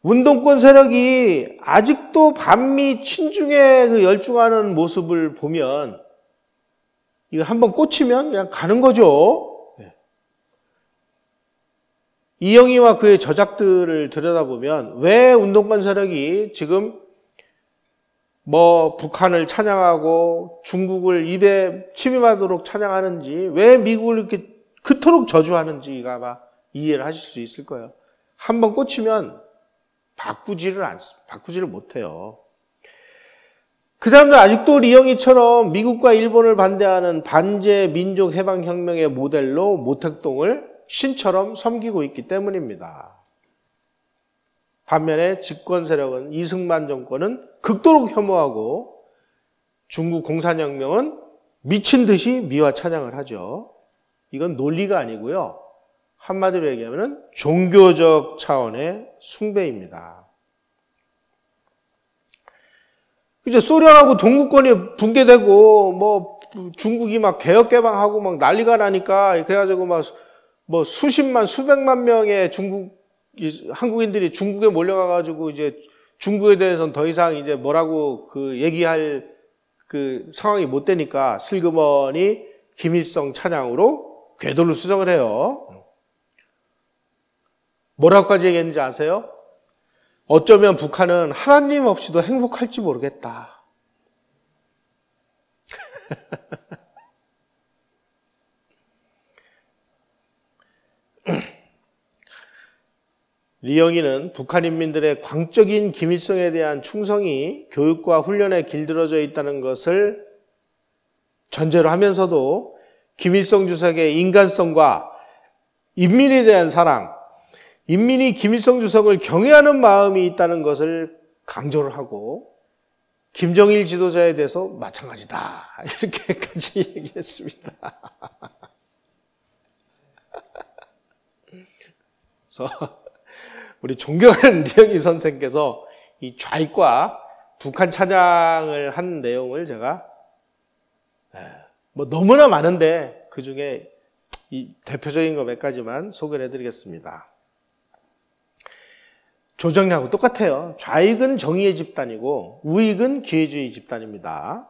운동권 세력이 아직도 반미 친중에 그 열중하는 모습을 보면 이거 한번 꽂히면 그냥 가는 거죠. 이영희와 그의 저작들을 들여다보면 왜 운동권 세력이 지금 뭐 북한을 찬양하고 중국을 입에 침입하도록 찬양하는지, 왜 미국을 이렇게 그토록 저주하는지가 아마 이해를 하실 수 있을 거예요. 한번 꽂히면 바꾸지를 못해요. 그 사람들 아직도 리영희처럼 미국과 일본을 반대하는 반제 민족 해방 혁명의 모델로 모택동을 신처럼 섬기고 있기 때문입니다. 반면에 집권 세력은 이승만 정권은 극도로 혐오하고 중국 공산혁명은 미친 듯이 미화 찬양을 하죠. 이건 논리가 아니고요. 한마디로 얘기하면 종교적 차원의 숭배입니다. 이제 소련하고 동구권이 붕괴되고 뭐 중국이 막 개혁 개방하고 막 난리가 나니까 그래가지고 막 뭐 수십만 수백만 명의 한국인들이 중국에 몰려가가지고 이제 중국에 대해서는 더 이상 이제 뭐라고 그 얘기할 그 상황이 못 되니까 슬그머니 김일성 찬양으로 궤도를 수정을 해요. 뭐라고까지 얘기했는지 아세요? 어쩌면 북한은 하나님 없이도 행복할지 모르겠다. 리영희는 북한 인민들의 광적인 김일성에 대한 충성이 교육과 훈련에 길들여져 있다는 것을 전제로 하면서도 김일성 주석의 인간성과 인민에 대한 사랑, 인민이 김일성 주석을 경외하는 마음이 있다는 것을 강조를 하고 김정일 지도자에 대해서 마찬가지다. 이렇게까지 얘기했습니다. 그래서 우리 존경하는 리영희 선생께서 이 좌익과 북한 찬양을 한 내용을 제가 뭐 너무나 많은데 그 중에 이 대표적인 거 몇 가지만 소개를 해드리겠습니다. 조정래하고 똑같아요. 좌익은 정의의 집단이고 우익은 기회주의 집단입니다.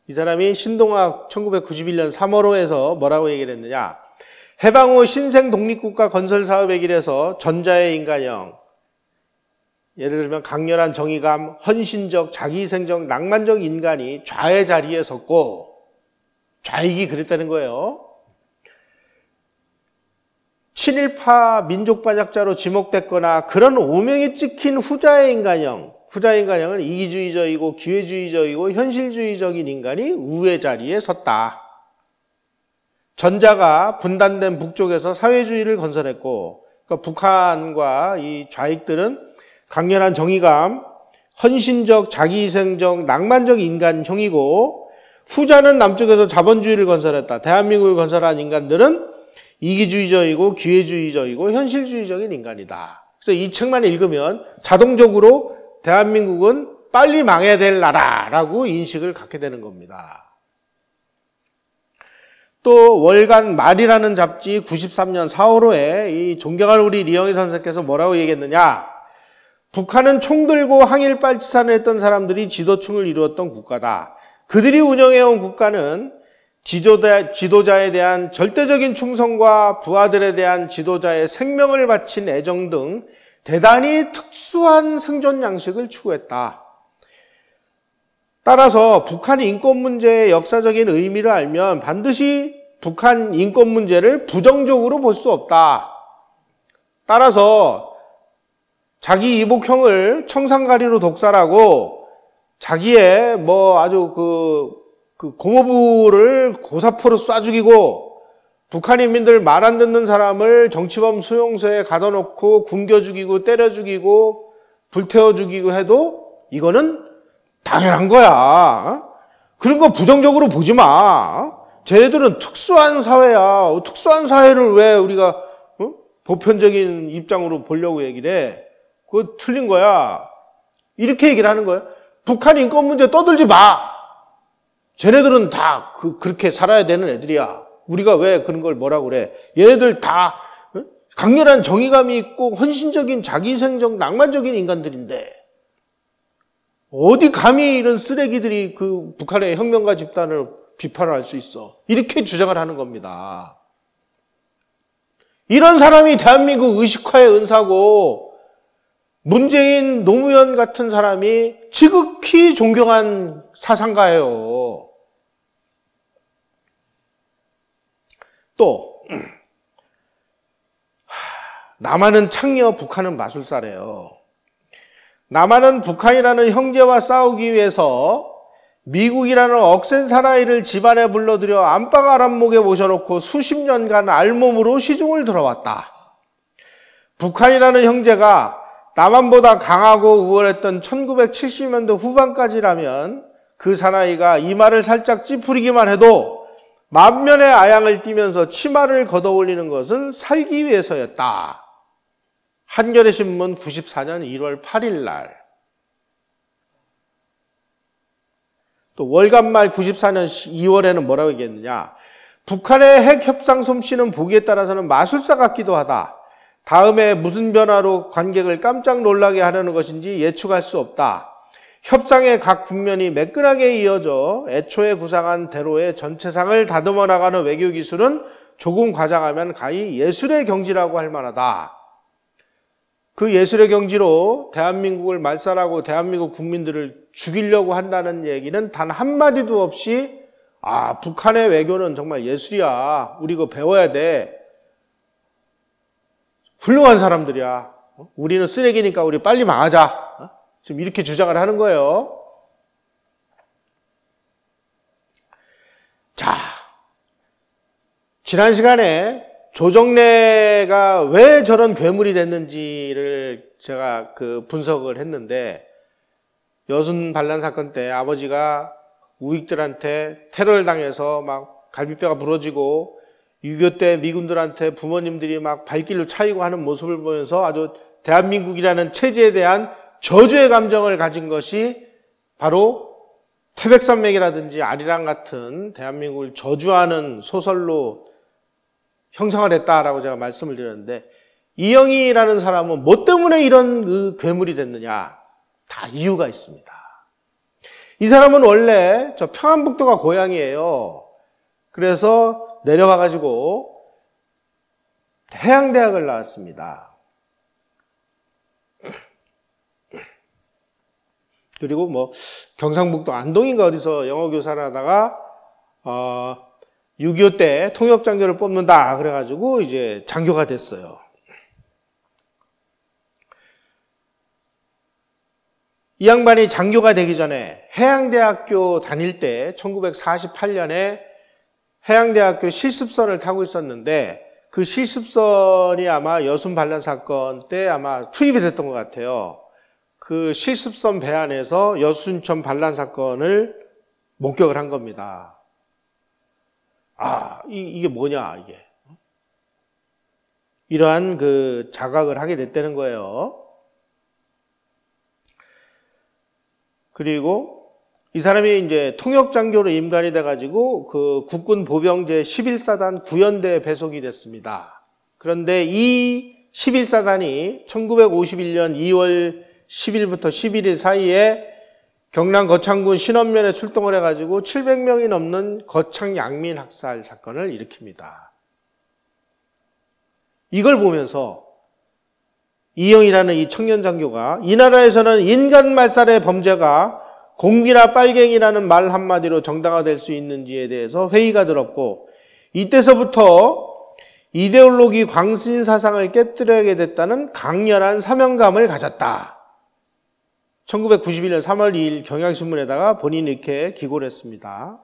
이 사람이 신동학 1991년 3월호에서 뭐라고 얘기를 했느냐. 해방 후 신생 독립국가 건설 사업의 길에서 전자의 인간형, 예를 들면 강렬한 정의감, 헌신적, 자기희생적, 낭만적 인간이 좌의 자리에 섰고 좌익이 그랬다는 거예요. 친일파 민족반역자로 지목됐거나 그런 오명이 찍힌 후자의 인간형, 후자의 인간형은 이기주의적이고 기회주의적이고 현실주의적인 인간이 우의 자리에 섰다. 전자가 분단된 북쪽에서 사회주의를 건설했고, 그러니까 북한과 이 좌익들은 강렬한 정의감, 헌신적, 자기희생적, 낭만적 인간형이고, 후자는 남쪽에서 자본주의를 건설했다. 대한민국을 건설한 인간들은 이기주의적이고 기회주의적이고 현실주의적인 인간이다. 그래서 이 책만 읽으면 자동적으로 대한민국은 빨리 망해야 될 나라라고 인식을 갖게 되는 겁니다. 또 월간 말이라는 잡지 93년 4월호에 이 존경하는 우리 리영희 선생께서 뭐라고 얘기했느냐. 북한은 총 들고 항일 빨치산을 했던 사람들이 지도층을 이루었던 국가다. 그들이 운영해온 국가는 지도자에 대한 절대적인 충성과 부하들에 대한 지도자의 생명을 바친 애정 등 대단히 특수한 생존 양식을 추구했다. 따라서 북한 인권 문제의 역사적인 의미를 알면 반드시 북한 인권 문제를 부정적으로 볼 수 없다. 따라서 자기 이복형을 청산가리로 독살하고 자기의 아주 공허부를 고사포로 쏴 죽이고 북한 인민들 말 안 듣는 사람을 정치범 수용소에 가둬놓고 굶겨 죽이고 때려 죽이고 불태워 죽이고 해도 이거는 당연한 거야. 그런 거 부정적으로 보지 마. 쟤네들은 특수한 사회야. 특수한 사회를 왜 우리가 보편적인 입장으로 보려고 얘기를 해. 그거 틀린 거야. 이렇게 얘기를 하는 거야. 북한 인권 문제 떠들지 마. 쟤네들은 다 그렇게 살아야 되는 애들이야. 우리가 왜 그런 걸 뭐라고 그래. 얘네들 다 강렬한 정의감이 있고 헌신적인 자기희생적 낭만적인 인간들인데 어디 감히 이런 쓰레기들이 그 북한의 혁명가 집단을 비판을 할 수 있어. 이렇게 주장을 하는 겁니다. 이런 사람이 대한민국 의식화의 은사고 문재인, 노무현 같은 사람이 지극히 존경한 사상가예요. 또 남한은 창녀, 북한은 마술사래요. 남한은 북한이라는 형제와 싸우기 위해서 미국이라는 억센 사나이를 집안에 불러들여 안방 아랫목에 모셔놓고 수십 년간 알몸으로 시중을 들어왔다. 북한이라는 형제가 남한보다 강하고 우월했던 1970년대 후반까지라면 그 사나이가 이마를 살짝 찌푸리기만 해도 만면의 아양을 띠면서 치마를 걷어올리는 것은 살기 위해서였다. 한겨레신문 94년 1월 8일 날. 또 월간말 94년 2월에는 뭐라고 얘기했느냐. 북한의 핵 협상 솜씨는 보기에 따라서는 마술사 같기도 하다. 다음에 무슨 변화로 관객을 깜짝 놀라게 하려는 것인지 예측할 수 없다. 협상의 각 국면이 매끈하게 이어져 애초에 구상한 대로의 전체상을 다듬어 나가는 외교 기술은 조금 과장하면 가히 예술의 경지라고 할 만하다. 그 예술의 경지로 대한민국을 말살하고 대한민국 국민들을 죽이려고 한다는 얘기는 단 한마디도 없이 북한의 외교는 정말 예술이야. 우리 이거 배워야 돼. 훌륭한 사람들이야. 우리는 쓰레기니까 우리 빨리 망하자. 지금 이렇게 주장을 하는 거예요. 자, 지난 시간에 조정래가 왜 저런 괴물이 됐는지를 제가 분석을 했는데 여순 반란 사건 때 아버지가 우익들한테 테러를 당해서 막 갈비뼈가 부러지고 6.25 때 미군들한테 부모님들이 막 발길로 차이고 하는 모습을 보면서 아주 대한민국이라는 체제에 대한 저주의 감정을 가진 것이 바로 태백산맥이라든지 아리랑 같은 대한민국을 저주하는 소설로 형성을 했다라고 제가 말씀을 드렸는데 이영희라는 사람은 뭐 때문에 이런 괴물이 됐느냐? 다 이유가 있습니다. 이 사람은 원래 저 평안북도가 고향이에요. 그래서 내려가가지고 해양대학을 나왔습니다. 그리고 경상북도 안동인가 어디서 영어교사를 하다가 6.25 때 통역장교를 뽑는다 그래가지고 이제 장교가 됐어요. 이 양반이 장교가 되기 전에 해양대학교 다닐 때 1948년에 해양대학교 실습선을 타고 있었는데 그 실습선이 아마 여순 반란 사건 때 아마 투입이 됐던 것 같아요. 그 실습선 배 안에서 여순천 반란 사건을 목격을 한 겁니다. 이게 뭐냐, 이게. 이러한 자각을 하게 됐다는 거예요. 그리고 이 사람이 이제 통역장교로 임관이 돼가지고 그 국군 보병제 11사단 구연대에 배속이 됐습니다. 그런데 이 11사단이 1951년 2월 10일부터 11일 사이에 경남 거창군 신원면에 출동을 해가지고 700명이 넘는 거창 양민 학살 사건을 일으킵니다. 이걸 보면서 이영이라는 이 청년 장교가 이 나라에서는 인간 말살의 범죄가 공비나 빨갱이라는 말 한마디로 정당화될 수 있는지에 대해서 회의가 들었고, 이때서부터 이데올로기 광신 사상을 깨뜨려야 됐다는 강렬한 사명감을 가졌다. 1991년 3월 2일 경향신문에다가 본인이 이렇게 기고를 했습니다.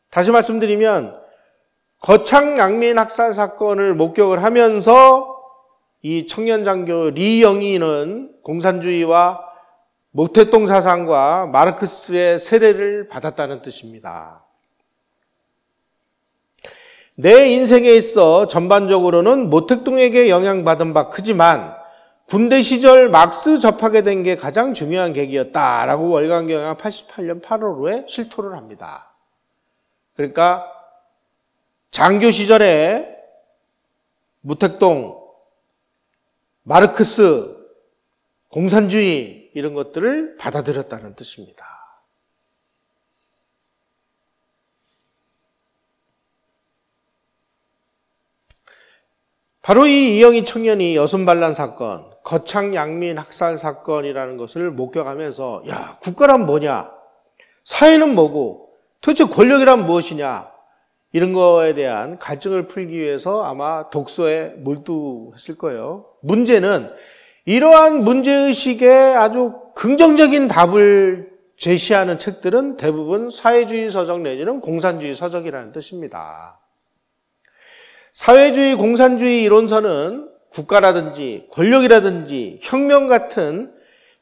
다시 말씀드리면 거창 양민 학살 사건을 목격을 하면서 이 청년 장교 리영희는 공산주의와 모택동 사상과 마르크스의 세례를 받았다는 뜻입니다. 내 인생에 있어 전반적으로는 모택동에게 영향받은 바 크지만 군대 시절 막스 접하게 된 게 가장 중요한 계기였다라고 월간경향 88년 8월호에 실토를 합니다. 그러니까 장교 시절에 모택동, 마르크스, 공산주의 이런 것들을 받아들였다는 뜻입니다. 바로 이 이영희 청년이 여순반란 사건, 거창 양민 학살 사건이라는 것을 목격하면서 야, 국가란 뭐냐? 사회는 뭐고? 도대체 권력이란 무엇이냐? 이런 거에 대한 갈증을 풀기 위해서 아마 독서에 몰두했을 거예요. 문제는 이러한 문제의식에 아주 긍정적인 답을 제시하는 책들은 대부분 사회주의 서적 내지는 공산주의 서적이라는 뜻입니다. 사회주의, 공산주의 이론서는 국가라든지 권력이라든지 혁명 같은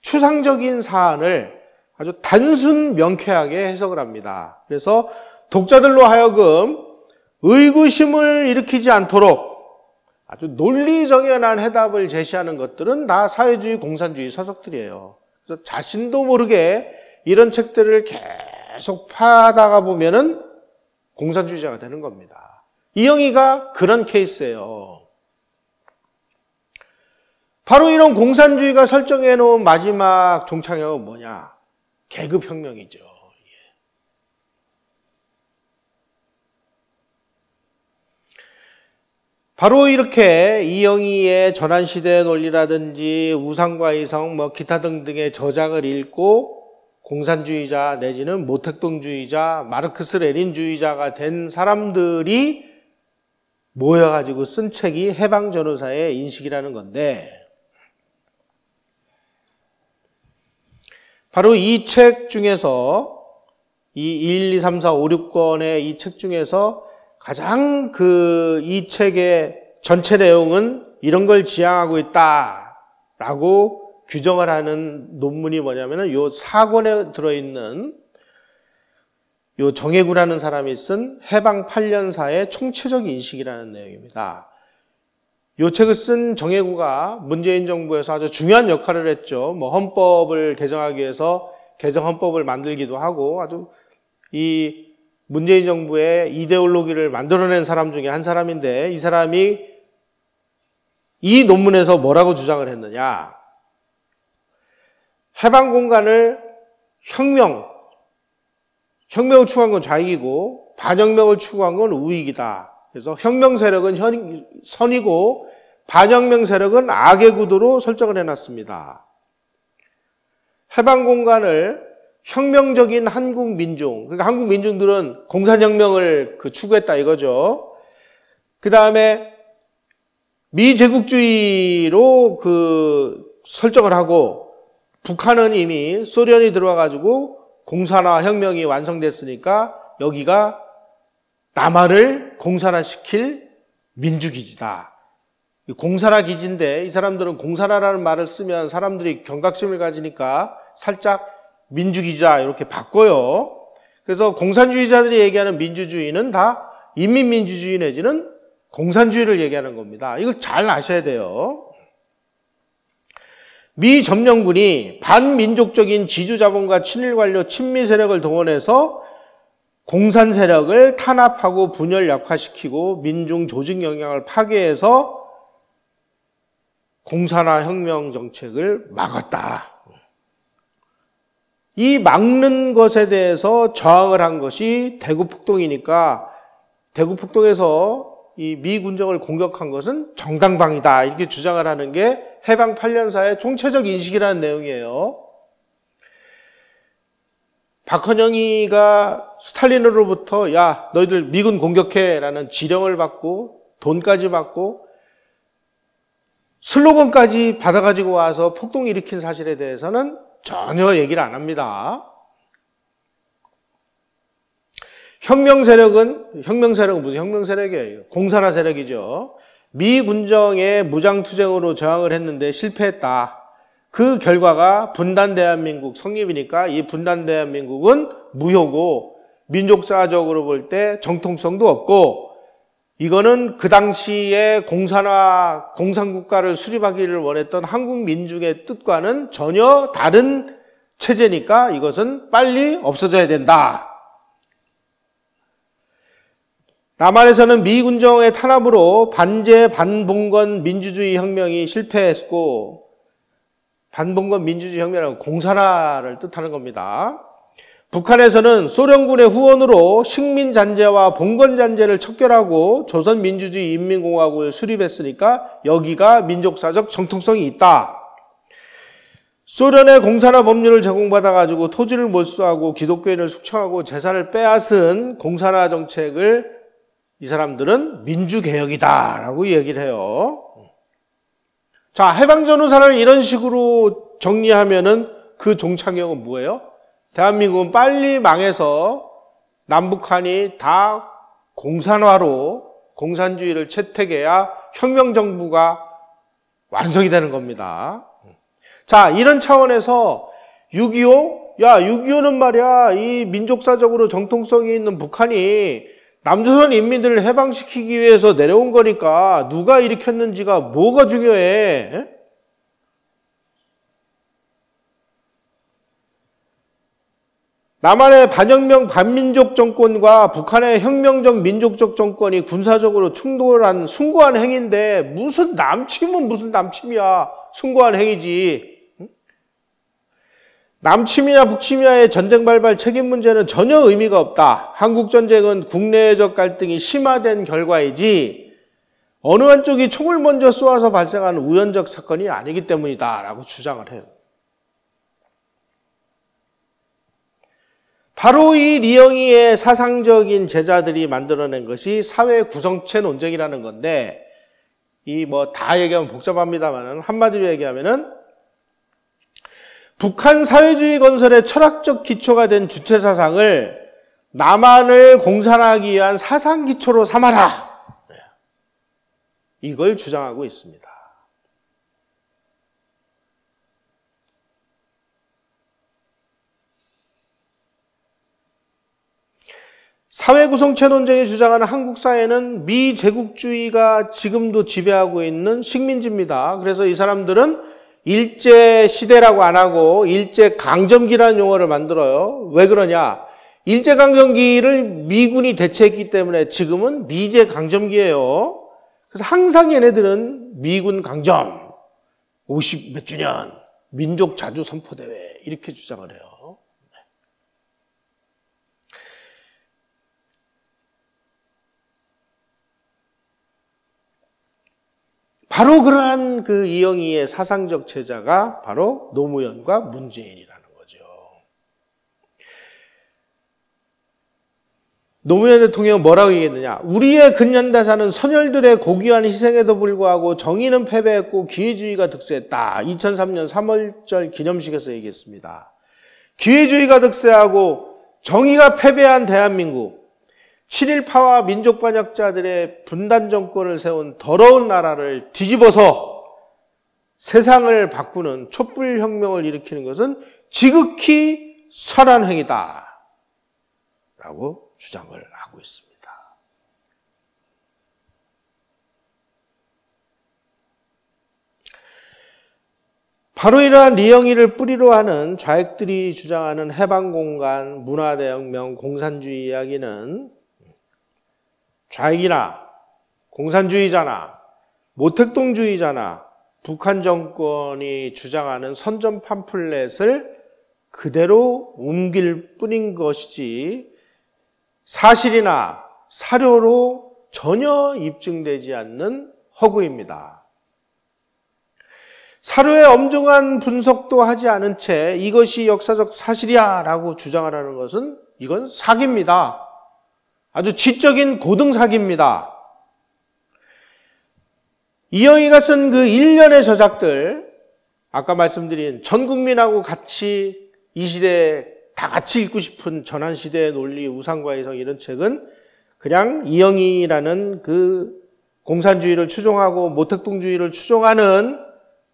추상적인 사안을 아주 단순 명쾌하게 해석을 합니다. 그래서 독자들로 하여금 의구심을 일으키지 않도록 아주 논리정연한 해답을 제시하는 것들은 다 사회주의, 공산주의 서적들이에요. 그래서 자신도 모르게 이런 책들을 계속 파다가 보면은 공산주의자가 되는 겁니다. 이영희가 그런 케이스예요. 바로 이런 공산주의가 설정해 놓은 마지막 종착역은 뭐냐? 계급혁명이죠. 바로 이렇게 이영희의 전환시대 논리라든지 우상과 이성, 기타 등등의 저작을 읽고 공산주의자 내지는 모택동주의자, 마르크스 레닌주의자가 된 사람들이 모여가지고 쓴 책이 해방전후사의 인식이라는 건데, 바로 이 책 중에서 이 1, 2, 3, 4, 5, 6권의 이 책 중에서 가장 이 책의 전체 내용은 이런 걸 지향하고 있다라고 규정을 하는 논문이 뭐냐면은 요 4권에 들어있는 요 정혜구라는 사람이 쓴 해방 8년사의 총체적 인식이라는 내용입니다. 요 책을 쓴 정혜구가 문재인 정부에서 아주 중요한 역할을 했죠. 헌법을 개정하기 위해서 개정 헌법을 만들기도 하고 아주 이 문재인 정부의 이데올로기를 만들어낸 사람 중에 한 사람인데, 이 사람이 이 논문에서 뭐라고 주장을 했느냐? 해방 공간을 혁명을 추구한 건 좌익이고 반혁명을 추구한 건 우익이다. 그래서 혁명 세력은 선이고 반혁명 세력은 악의 구도로 설정을 해놨습니다. 해방 공간을 혁명적인 한국 민중, 그러니까 한국 민중들은 공산혁명을 추구했다 이거죠. 그 다음에 미제국주의로 설정을 하고, 북한은 이미 소련이 들어와가지고 공산화혁명이 완성됐으니까 여기가 남한을 공산화시킬 민주기지다. 공산화기지인데 이 사람들은 공산화라는 말을 쓰면 사람들이 경각심을 가지니까 살짝 민주기자 이렇게 바꿔요. 그래서 공산주의자들이 얘기하는 민주주의는 다 인민민주주의 내지는 공산주의를 얘기하는 겁니다. 이거 잘 아셔야 돼요. 미 점령군이 반민족적인 지주자본과 친일관료 친미 세력을 동원해서 공산 세력을 탄압하고 분열 약화시키고 민중 조직 영향을 파괴해서 공산화 혁명 정책을 막았다. 이 막는 것에 대해서 저항을 한 것이 대구폭동이니까 대구폭동에서 이 미 군정을 공격한 것은 정당방위다. 이렇게 주장을 하는 게 해방 8년사의 총체적 인식이라는 내용이에요. 박헌영이가 스탈린으로부터 야 너희들 미군 공격해 라는 지령을 받고 돈까지 받고 슬로건까지 받아가지고 와서 폭동을 일으킨 사실에 대해서는 전혀 얘기를 안 합니다. 혁명 세력은 무슨 혁명 세력이에요? 공산화 세력이죠. 미 군정의 무장투쟁으로 저항을 했는데 실패했다. 그 결과가 분단 대한민국 성립이니까 이 분단 대한민국은 무효고 민족사적으로 볼 때 정통성도 없고 이거는 그 당시에 공산화 공산국가를 수립하기를 원했던 한국 민중의 뜻과는 전혀 다른 체제니까 이것은 빨리 없어져야 된다. 남한에서는 미 군정의 탄압으로 반제 반봉건 민주주의 혁명이 실패했고 반봉건 민주주의 혁명이라고 공산화를 뜻하는 겁니다. 북한에서는 소련군의 후원으로 식민잔재와 봉건잔재를 척결하고 조선민주주의 인민공화국을 수립했으니까 여기가 민족사적 정통성이 있다. 소련의 공산화 법률을 제공받아가지고 토지를 몰수하고 기독교인을 숙청하고 재산을 빼앗은 공산화 정책을 이 사람들은 민주개혁이다라고 얘기를 해요. 자, 해방전후사를 이런 식으로 정리하면은 그 종착역은 뭐예요? 대한민국은 빨리 망해서 남북한이 다 공산화로 공산주의를 채택해야 혁명정부가 완성이 되는 겁니다. 자, 이런 차원에서 6.25? 야, 6.25는 말이야, 이 민족사적으로 정통성이 있는 북한이 남조선 인민들을 해방시키기 위해서 내려온 거니까 누가 일으켰는지가 뭐가 중요해? 남한의 반혁명 반민족 정권과 북한의 혁명적 민족적 정권이 군사적으로 충돌한 숭고한 행위인데 무슨 남침은 무슨 남침이야. 숭고한 행위지. 남침이냐 북침이냐의 전쟁 발발 책임 문제는 전혀 의미가 없다. 한국전쟁은 국내적 갈등이 심화된 결과이지 어느 한쪽이 총을 먼저 쏘아서 발생한 우연적 사건이 아니기 때문이다 라고 주장을 해요. 바로 이 리영이의 사상적인 제자들이 만들어낸 것이 사회 구성체 논쟁이라는 건데 이 뭐 다 얘기하면 복잡합니다만 한마디로 얘기하면은 북한 사회주의 건설의 철학적 기초가 된 주체사상을 남한을 공산화하기 위한 사상 기초로 삼아라. 이걸 주장하고 있습니다. 사회구성체 논쟁이 주장하는 한국 사회는 미제국주의가 지금도 지배하고 있는 식민지입니다. 그래서 이 사람들은 일제시대라고 안 하고 일제강점기라는 용어를 만들어요. 왜 그러냐? 일제강점기를 미군이 대체했기 때문에 지금은 미제강점기예요. 그래서 항상 얘네들은 미군 강점, 50 몇 주년, 민족 자주 선포대회 이렇게 주장을 해요. 바로 그러한 그 이영희의 사상적 제자가 바로 노무현과 문재인이라는 거죠. 노무현 대통령은 뭐라고 얘기했느냐? 우리의 근현대사는 선열들의 고귀한 희생에도 불구하고 정의는 패배했고 기회주의가 득세했다. 2003년 3월절 기념식에서 얘기했습니다. 기회주의가 득세하고 정의가 패배한 대한민국, 7.1파와 민족반역자들의 분단 정권을 세운 더러운 나라를 뒤집어서 세상을 바꾸는 촛불혁명을 일으키는 것은 지극히 선한 행위다 라고 주장을 하고 있습니다. 바로 이러한 리영이를 뿌리로 하는 좌익들이 주장하는 해방공간, 문화대혁명, 공산주의 이야기는 좌익이나 공산주의자나 모택동주의자나 북한 정권이 주장하는 선전 팜플렛을 그대로 옮길 뿐인 것이지 사실이나 사료로 전혀 입증되지 않는 허구입니다. 사료의 엄중한 분석도 하지 않은 채 이것이 역사적 사실이야 라고 주장을 하는 것은 이건 사기입니다. 아주 지적인 고등 사기입니다. 이영희가 쓴 그 일련의 저작들, 아까 말씀드린 전 국민하고 같이 이 시대에 다 같이 읽고 싶은 전환시대의 논리, 우상과의 성 이런 책은 그냥 이영희라는 그 공산주의를 추종하고 모택동주의를 추종하는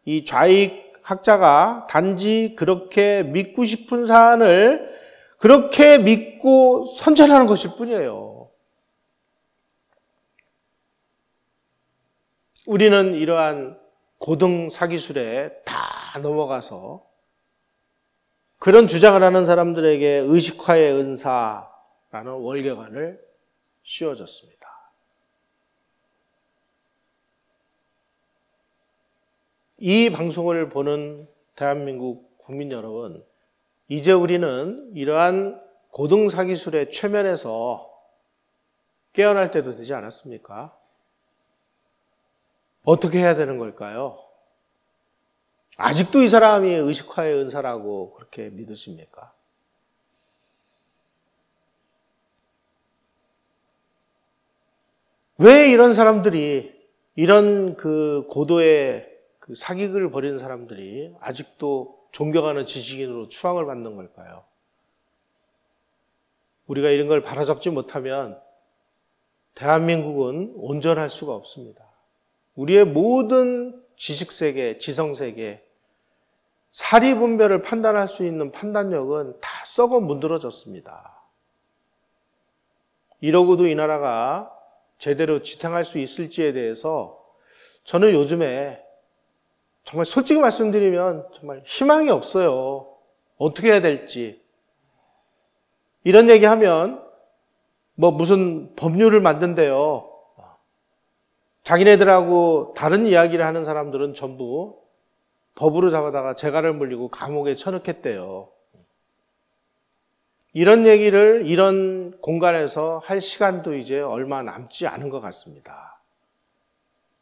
이 좌익 학자가 단지 그렇게 믿고 싶은 사안을 그렇게 믿고 선전하는 것일 뿐이에요. 우리는 이러한 고등 사기술에 다 넘어가서 그런 주장을 하는 사람들에게 의식화의 은사라는 월계관을 씌워줬습니다. 이 방송을 보는 대한민국 국민 여러분, 이제 우리는 이러한 고등 사기술의 최면에서 깨어날 때도 되지 않았습니까? 어떻게 해야 되는 걸까요? 아직도 이 사람이 의식화의 은사라고 그렇게 믿으십니까? 왜 이런 사람들이, 이런 그 고도의 그 사기극을 벌이는 사람들이 아직도 존경하는 지식인으로 추앙을 받는 걸까요? 우리가 이런 걸 바로잡지 못하면 대한민국은 온전할 수가 없습니다. 우리의 모든 지식세계, 지성세계, 사리분별을 판단할 수 있는 판단력은 다 썩어 문드러졌습니다. 이러고도 이 나라가 제대로 지탱할 수 있을지에 대해서 저는 요즘에 정말 솔직히 말씀드리면 정말 희망이 없어요. 어떻게 해야 될지. 이런 얘기하면 뭐 무슨 법률을 만든대요. 자기네들하고 다른 이야기를 하는 사람들은 전부 법으로 잡아다가 재갈을 물리고 감옥에 쳐넣겠대요. 이런 얘기를 이런 공간에서 할 시간도 이제 얼마 남지 않은 것 같습니다.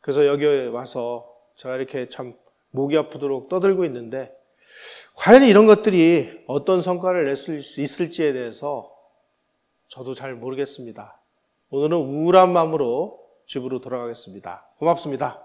그래서 여기 와서 제가 이렇게 참 목이 아프도록 떠들고 있는데 과연 이런 것들이 어떤 성과를 낼 수 있을지에 대해서 저도 잘 모르겠습니다. 오늘은 우울한 마음으로 집으로 돌아가겠습니다. 고맙습니다.